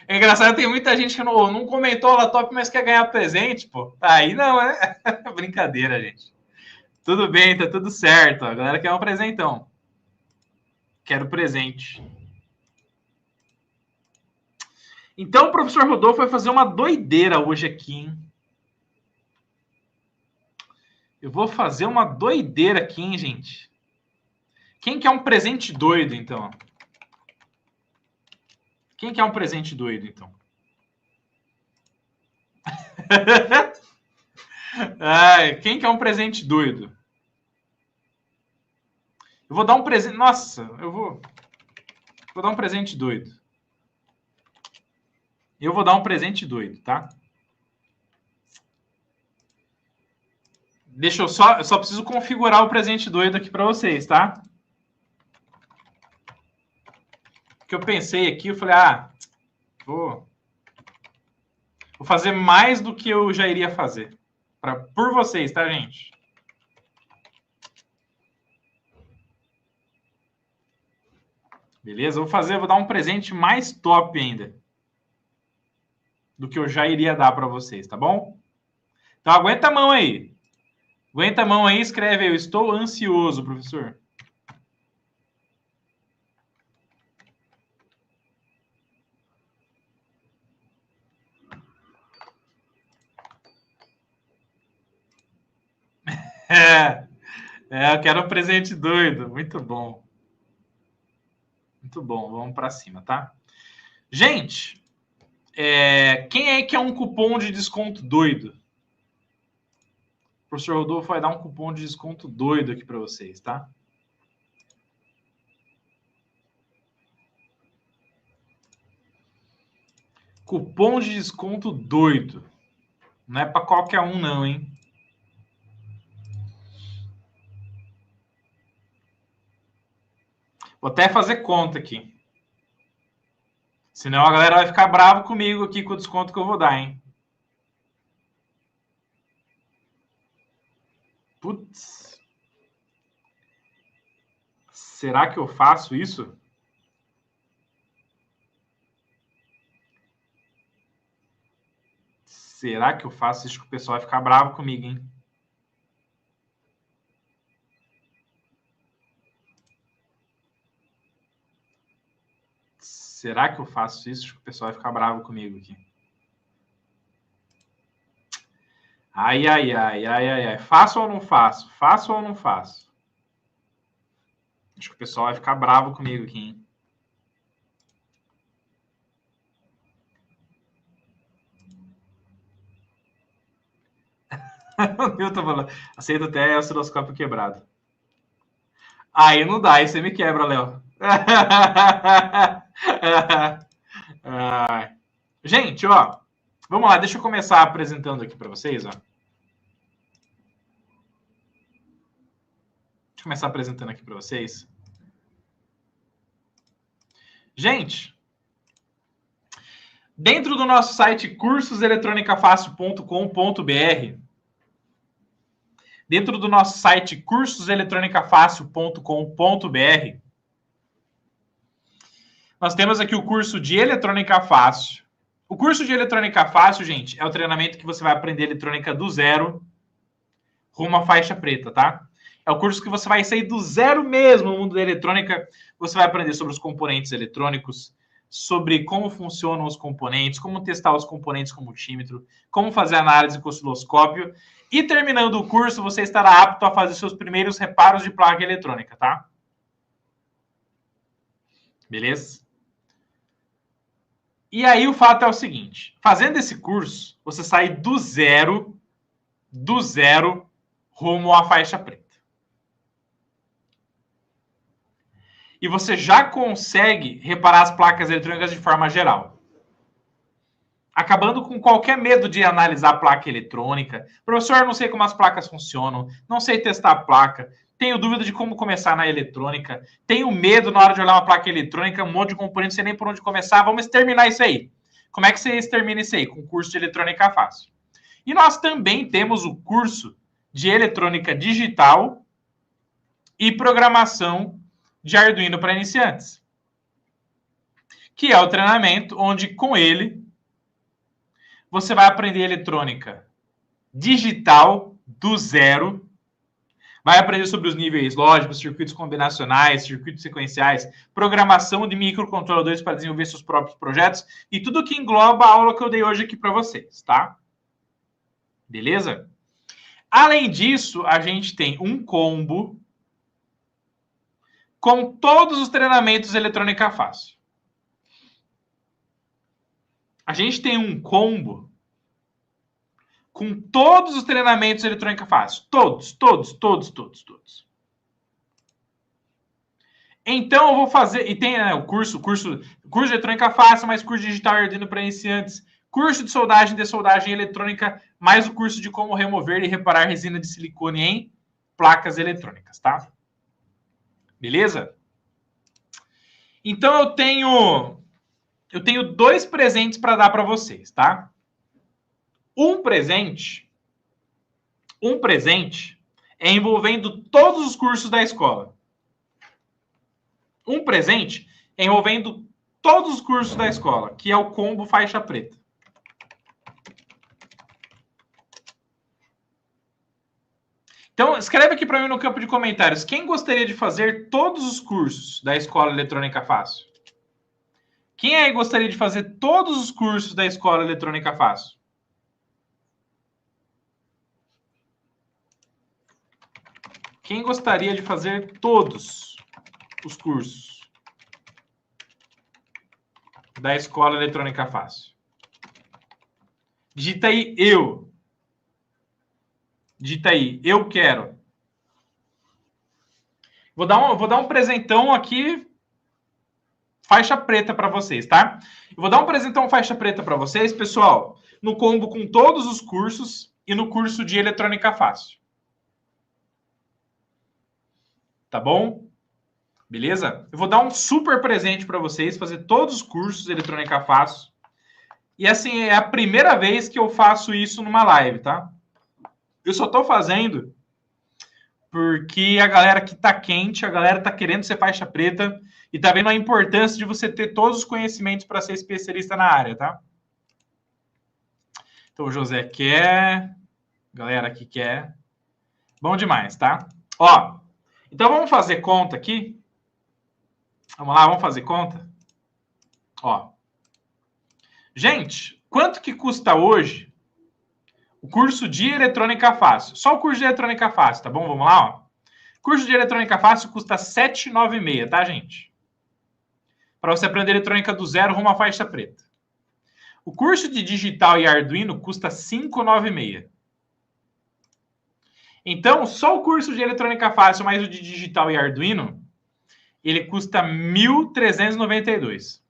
É engraçado, tem muita gente que não comentou lá top, mas quer ganhar presente, pô. Aí não, né? Brincadeira, gente. Tudo bem, tá tudo certo. A galera quer um presentão. Quero presente. Então, o professor Rodolfo vai fazer uma doideira hoje aqui, hein? Eu vou fazer uma doideira aqui, hein, gente? Quem quer um presente doido, então? Quem quer um presente doido, então? Ai, quem quer um presente doido? Eu vou dar um presente... Nossa, eu vou dar um presente doido. Eu vou dar um presente doido, tá? Deixa eu só preciso configurar o presente doido aqui para vocês, tá? Que eu pensei aqui, eu falei, vou fazer mais do que eu já iria fazer. Por vocês, tá, gente? Beleza? Vou dar um presente mais top ainda do que eu já iria dar para vocês, tá bom? Então aguenta a mão aí. Aguenta a mão aí, escreve aí. Eu estou ansioso, professor. Eu quero um presente doido. Muito bom. Muito bom. Vamos para cima, tá? Gente, quem é que é um cupom de desconto doido? professor Rodolfo vai dar um cupom de desconto doido aqui para vocês, tá? Cupom de desconto doido. Não é para qualquer um, não, hein? Vou até fazer conta aqui. Senão a galera vai ficar bravo comigo aqui com o desconto que eu vou dar, hein? Putz. Será que eu faço isso? Será que eu faço isso que o pessoal vai ficar bravo comigo, hein? Será que eu faço isso que o pessoal vai ficar bravo comigo aqui? Ai, ai, ai, ai, ai, ai. Faço ou não faço? Faço ou não faço? Acho que o pessoal vai ficar bravo comigo aqui, hein? O Nilton falou, aceita até osciloscópio quebrado. Aí não dá, aí você me quebra, Léo. Gente, ó, vamos lá, deixa eu começar apresentando aqui para vocês, ó. Deixa eu começar apresentando aqui para vocês. Gente, dentro do nosso site cursoseletronicafácil.com.br, dentro do nosso site cursoseletronicafácil.com.br, nós temos aqui o curso de Eletrônica Fácil. O curso de Eletrônica Fácil, gente, é o treinamento que você vai aprender eletrônica do zero rumo à faixa preta, tá? É o curso que você vai sair do zero mesmo no mundo da eletrônica. Você vai aprender sobre os componentes eletrônicos, sobre como funcionam os componentes, como testar os componentes com multímetro, como fazer análise com osciloscópio. E terminando o curso, você estará apto a fazer seus primeiros reparos de placa eletrônica, tá? Beleza? E aí o fato é o seguinte, fazendo esse curso, você sai do zero rumo à faixa preta. E você já consegue reparar as placas eletrônicas de forma geral. Acabando com qualquer medo de analisar a placa eletrônica. Professor, não sei como as placas funcionam, não sei testar a placa, tenho dúvida de como começar na eletrônica, tenho medo na hora de olhar uma placa eletrônica, um monte de componentes, não sei nem por onde começar. Vamos exterminar isso aí. Como é que você extermina isso aí? Com o curso de Eletrônica Fácil. E nós também temos o curso de Eletrônica Digital e Programação de Arduino para iniciantes, que é o treinamento onde, com ele, você vai aprender eletrônica digital do zero, vai aprender sobre os níveis lógicos, circuitos combinacionais, circuitos sequenciais, programação de microcontroladores para desenvolver seus próprios projetos e tudo que engloba a aula que eu dei hoje aqui para vocês, tá? Beleza? Além disso, a gente tem um combo com todos os treinamentos Eletrônica Fácil. A gente tem um combo com todos os treinamentos Eletrônica Fácil. Todos. Então, eu vou fazer... E tem o curso de Eletrônica Fácil, mais curso digital Arduino para iniciantes, curso de soldagem eletrônica, mais o curso de como remover e reparar resina de silicone em placas eletrônicas, tá? Beleza? Então, eu tenho 2 presentes para dar para vocês, tá? Um presente é envolvendo todos os cursos da escola. Um presente é envolvendo todos os cursos da escola, que é o combo faixa preta. Então, escreve aqui para mim no campo de comentários. Quem gostaria de fazer todos os cursos da Escola Eletrônica Fácil? Quem aí gostaria de fazer todos os cursos da Escola Eletrônica Fácil? Quem gostaria de fazer todos os cursos da Escola Eletrônica Fácil? Digita aí eu. Digita aí, eu quero. Vou dar um presentão aqui, faixa preta para vocês, tá? Eu vou dar um presentão faixa preta para vocês, pessoal, no combo com todos os cursos e no curso de eletrônica fácil. Tá bom? Beleza? Eu vou dar um super presente para vocês, fazer todos os cursos de eletrônica fácil. E assim, é a primeira vez que eu faço isso numa live, tá? Eu só tô fazendo porque a galera que tá quente, a galera tá querendo ser faixa preta e tá vendo a importância de você ter todos os conhecimentos para ser especialista na área, tá? Então o José quer, galera aqui quer. Bom demais, tá? Ó, então vamos fazer conta aqui. Vamos lá, vamos fazer conta. Ó. Gente, quanto que custa hoje o curso de eletrônica fácil? Só o curso de eletrônica fácil, tá bom? Vamos lá, ó. O curso de eletrônica fácil custa R$ 796, tá, gente? Para você aprender eletrônica do zero rumo à faixa preta. O curso de digital e Arduino custa R$ 596. Então, só o curso de eletrônica fácil mais o de digital e Arduino, ele custa R$ 1.392.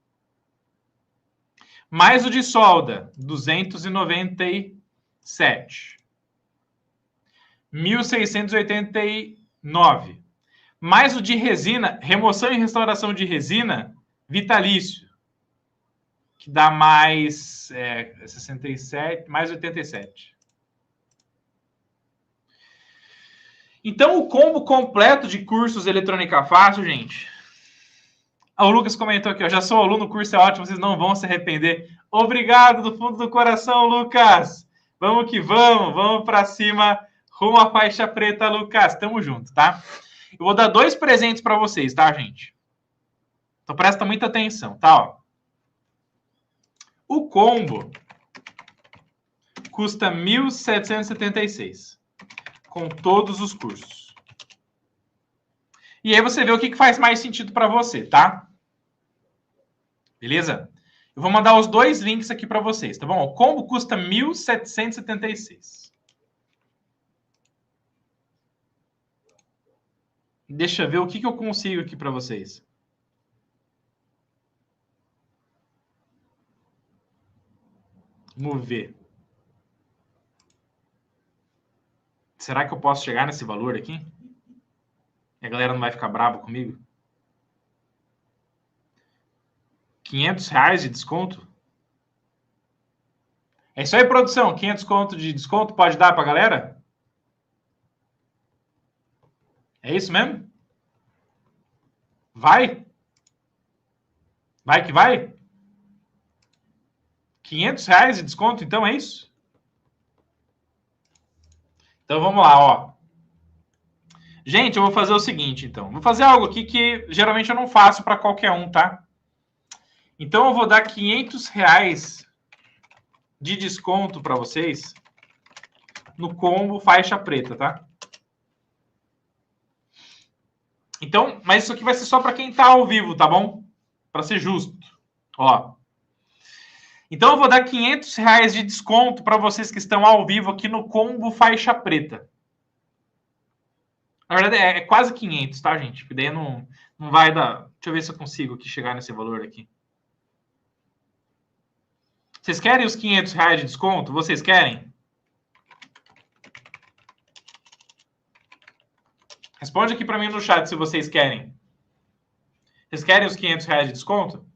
Mais o de solda, R$ 297. R$ 1.689. Mais o de resina, remoção e restauração de resina, vitalício, que dá mais 67, mais 87. Então, o combo completo de cursos eletrônica fácil, gente. O Lucas comentou aqui, ó, já sou aluno, o curso é ótimo, vocês não vão se arrepender. Obrigado do fundo do coração, Lucas. Vamos que vamos para cima, rumo à faixa preta, Lucas. Tamo junto, tá? Eu vou dar 2 presentes para vocês, tá, gente? Então presta muita atenção, tá? Ó. O combo custa R$ 1.776, com todos os cursos. E aí você vê o que faz mais sentido para você, tá? Beleza? Eu vou mandar os 2 links aqui para vocês, tá bom? O combo custa R$ 1.776. Deixa eu ver o que eu consigo aqui para vocês. Vamos ver. Será que eu posso chegar nesse valor aqui? E a galera não vai ficar brava comigo? R$ 500 de desconto? É isso aí, produção. 500 conto de desconto pode dar para a galera? É isso mesmo? Vai? Vai que vai? R$ 500 de desconto, então é isso? Então vamos lá, ó. Gente, eu vou fazer o seguinte, então. Vou fazer algo aqui que geralmente eu não faço para qualquer um, tá? Então eu vou dar R$ 500 de desconto para vocês no combo faixa preta, tá? Então, mas isso aqui vai ser só para quem está ao vivo, tá bom? Para ser justo. Ó. Então eu vou dar R$ 500 de desconto para vocês que estão ao vivo aqui no combo faixa preta. Na verdade é quase 500, tá, gente? Porque daí não vai dar. Deixa eu ver se eu consigo aqui chegar nesse valor aqui. Vocês querem os R$ 500 de desconto? Vocês querem? Responde aqui para mim no chat se vocês querem. Vocês querem os R$ 500 de desconto?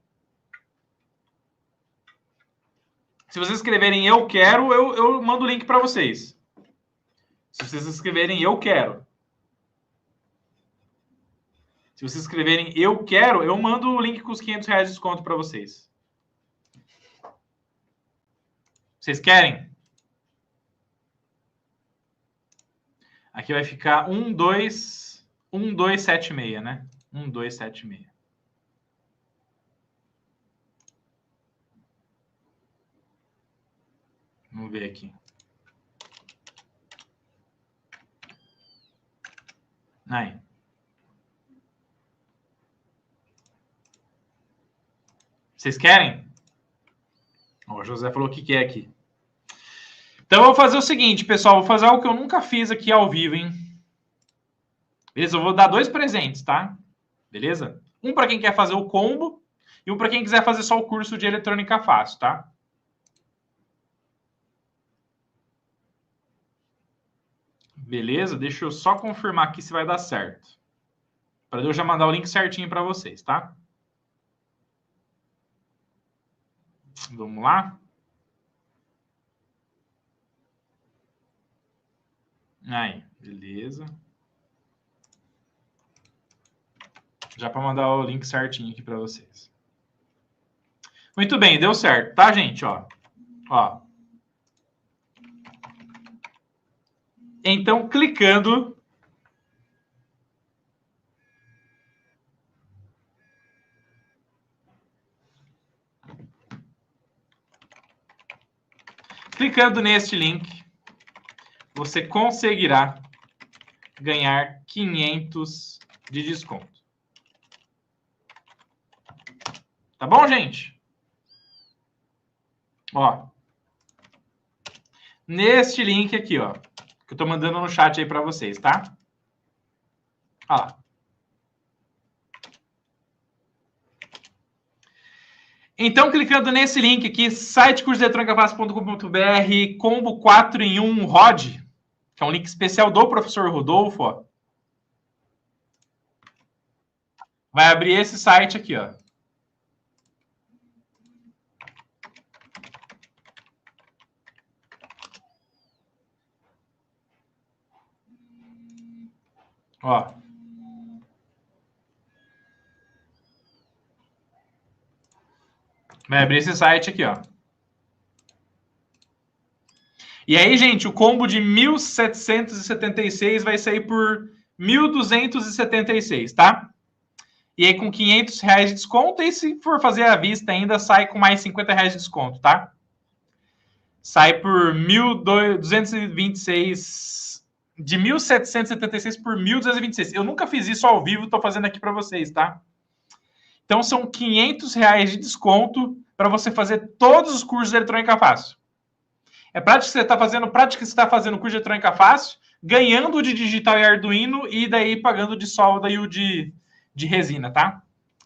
Se vocês escreverem eu quero, eu mando o link para vocês. Se vocês escreverem eu quero. Se vocês escreverem eu quero, eu mando o link com os R$ 500 de desconto para vocês. Vocês querem? Aqui vai ficar 1276, né? 1276. Vamos ver aqui. Aí. Vocês querem? O José falou o que quer aqui. Então, eu vou fazer o seguinte, pessoal. Vou fazer algo que eu nunca fiz aqui ao vivo, hein? Beleza? Eu vou dar 2 presentes, tá? Beleza? Um para quem quer fazer o combo e um para quem quiser fazer só o curso de eletrônica fácil, tá? Beleza? Deixa eu só confirmar aqui se vai dar certo. Para eu já mandar o link certinho para vocês, tá? Vamos lá. Aí, beleza. Já para mandar o link certinho aqui para vocês. Muito bem, deu certo, tá, gente? Ó. Então, clicando... Clicando neste link, você conseguirá ganhar 500 de desconto. Tá bom, gente? Ó. Neste link aqui, ó. Que eu tô mandando no chat aí para vocês, tá? Ó lá. Então, clicando nesse link aqui, site cursoeletronicafácil.com.br, combo 4 em 1 ROD, que é um link especial do professor Rodolfo, ó. Vai abrir esse site aqui, ó. Ó. Vai abrir esse site aqui, ó. E aí, gente, o combo de 1.776 vai sair por 1.276, tá? E aí, com 500 reais de desconto, e se for fazer à vista ainda, sai com mais 50 reais de desconto, tá? Sai por 1.226, de 1.776 por 1.226. Eu nunca fiz isso ao vivo, tô fazendo aqui para vocês, tá? Então, são 500 reais de desconto para você fazer todos os cursos de eletrônica fácil. É prática que você está fazendo, curso de eletrônica fácil, ganhando o de digital e Arduino e daí pagando de solda e o de resina, tá?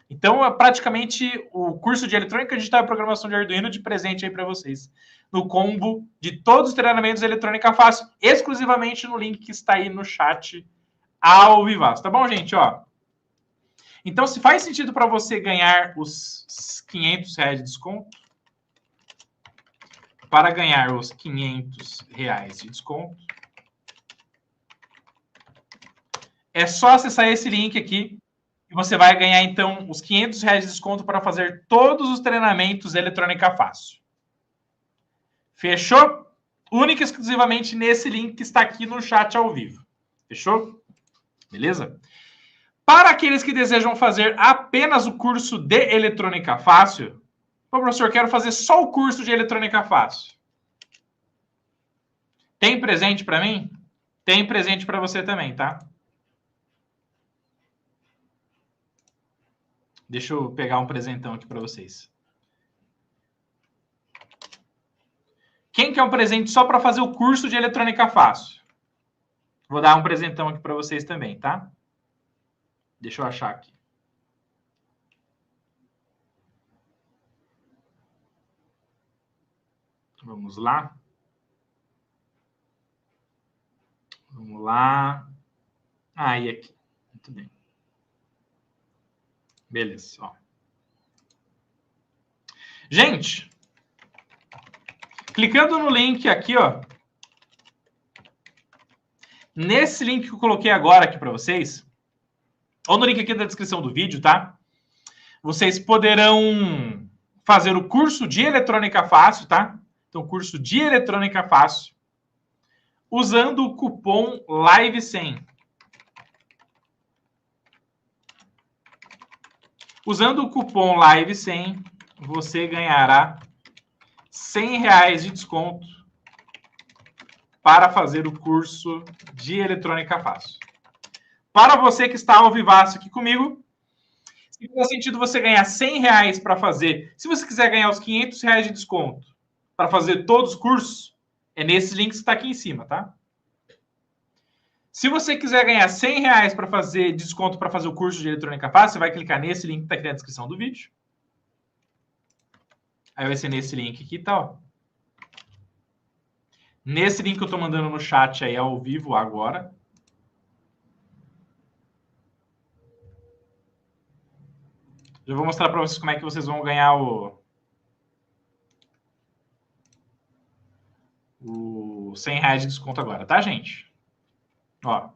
Então, é praticamente o curso de eletrônica digital e programação de Arduino de presente aí para vocês. No combo de todos os treinamentos de eletrônica fácil, exclusivamente no link que está aí no chat ao vivaço. Tá bom, gente? Ó. Então, se faz sentido para você ganhar os 500 reais de desconto, para ganhar os 500 reais de desconto, é só acessar esse link aqui e você vai ganhar, então, os 500 reais de desconto para fazer todos os treinamentos eletrônica fácil. Fechou? Única e exclusivamente nesse link que está aqui no chat ao vivo. Fechou? Beleza? Para aqueles que desejam fazer apenas o curso de eletrônica fácil, pô, professor, quero fazer só o curso de eletrônica fácil. Tem presente para mim? Tem presente para você também, tá? Deixa eu pegar um presentão aqui para vocês. Quem quer um presente só para fazer o curso de eletrônica fácil? Vou dar um presentão aqui para vocês também, tá? Deixa eu achar aqui. Vamos lá. Vamos lá. Aí, aqui. Muito bem. Beleza, ó. Gente, clicando no link aqui, ó. Nesse link que eu coloquei agora aqui para vocês, ou no link aqui da descrição do vídeo, tá? Vocês poderão fazer o curso de eletrônica fácil, tá? Então, curso de eletrônica fácil, usando o cupom LIVE100. Usando o cupom LIVE100, você ganhará 100 reais de desconto para fazer o curso de eletrônica fácil. Para você que está ao vivaço aqui comigo, se fizer sentido você ganhar 100 reais para fazer, se você quiser ganhar os 500 reais de desconto para fazer todos os cursos, É nesse link que está aqui em cima, tá? Se você quiser ganhar R$100 para fazer desconto para fazer o curso de eletrônica fácil, você vai clicar nesse link que está aqui na descrição do vídeo. Aí vai ser nesse link aqui, tá? Ó. Nesse link que eu estou mandando no chat aí ao vivo agora. Já vou mostrar para vocês como é que vocês vão ganhar o R$100 de desconto agora, tá, gente? Ó.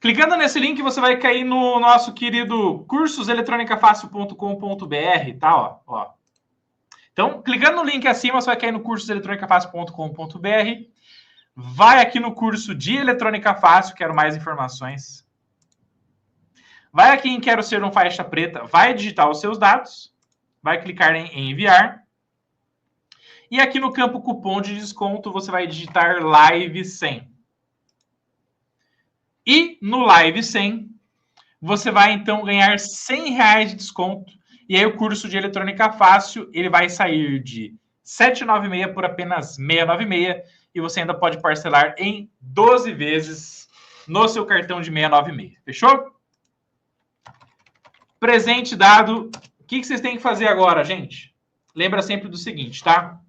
Clicando nesse link, você vai cair no nosso querido cursoseletronicafácil.com.br, tá? Ó. Então, clicando no link acima, você vai cair no cursoseletronicafácil.com.br. Vai aqui no curso de Eletrônica Fácil, quero mais informações. Vai aqui em Quero Ser um Faixa Preta, vai digitar os seus dados, vai clicar em enviar. E aqui no campo cupom de desconto, você vai digitar Live 100. E no Live 100, você vai então ganhar R$100 de desconto. E aí o curso de Eletrônica Fácil, ele vai sair de R$ 796 por apenas R$ 696. E você ainda pode parcelar em 12 vezes no seu cartão de 696. Fechou? Presente dado. O que vocês têm que fazer agora, gente? Lembra sempre do seguinte, tá?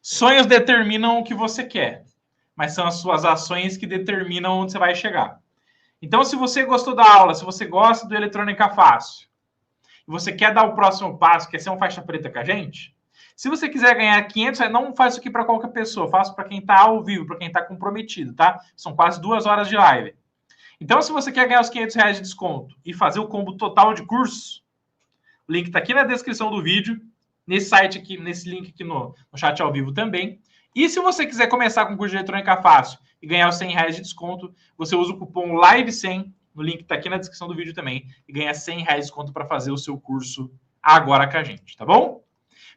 Sonhos determinam o que você quer, mas são as suas ações que determinam onde você vai chegar. Então, se você gostou da aula, se você gosta do Eletrônica Fácil, e você quer dar o próximo passo, quer ser um faixa preta com a gente, se você quiser ganhar R$500, não faz isso aqui para qualquer pessoa, faça para quem está ao vivo, para quem está comprometido, tá? São quase 2 horas de live. Então, se você quer ganhar os R$500 de desconto e fazer o combo total de curso, o link está aqui na descrição do vídeo, nesse site aqui, nesse link aqui no chat ao vivo também. E se você quiser começar com o curso de Eletrônica Fácil e ganhar os R$100 de desconto, você usa o cupom LIVE100, no link que está aqui na descrição do vídeo também, e ganha R$100 de desconto para fazer o seu curso agora com a gente, tá bom?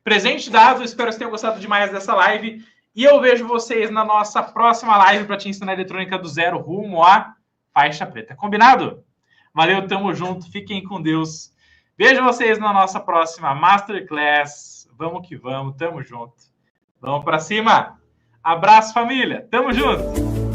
Presente dado, espero que vocês tenham gostado demais dessa live. E eu vejo vocês na nossa próxima live para te ensinar eletrônica do zero rumo à faixa preta. Combinado? Valeu, tamo junto, fiquem com Deus. Vejo vocês na nossa próxima Masterclass. Vamos que vamos, tamo junto. Vamos para cima. Abraço, família. Tamo junto.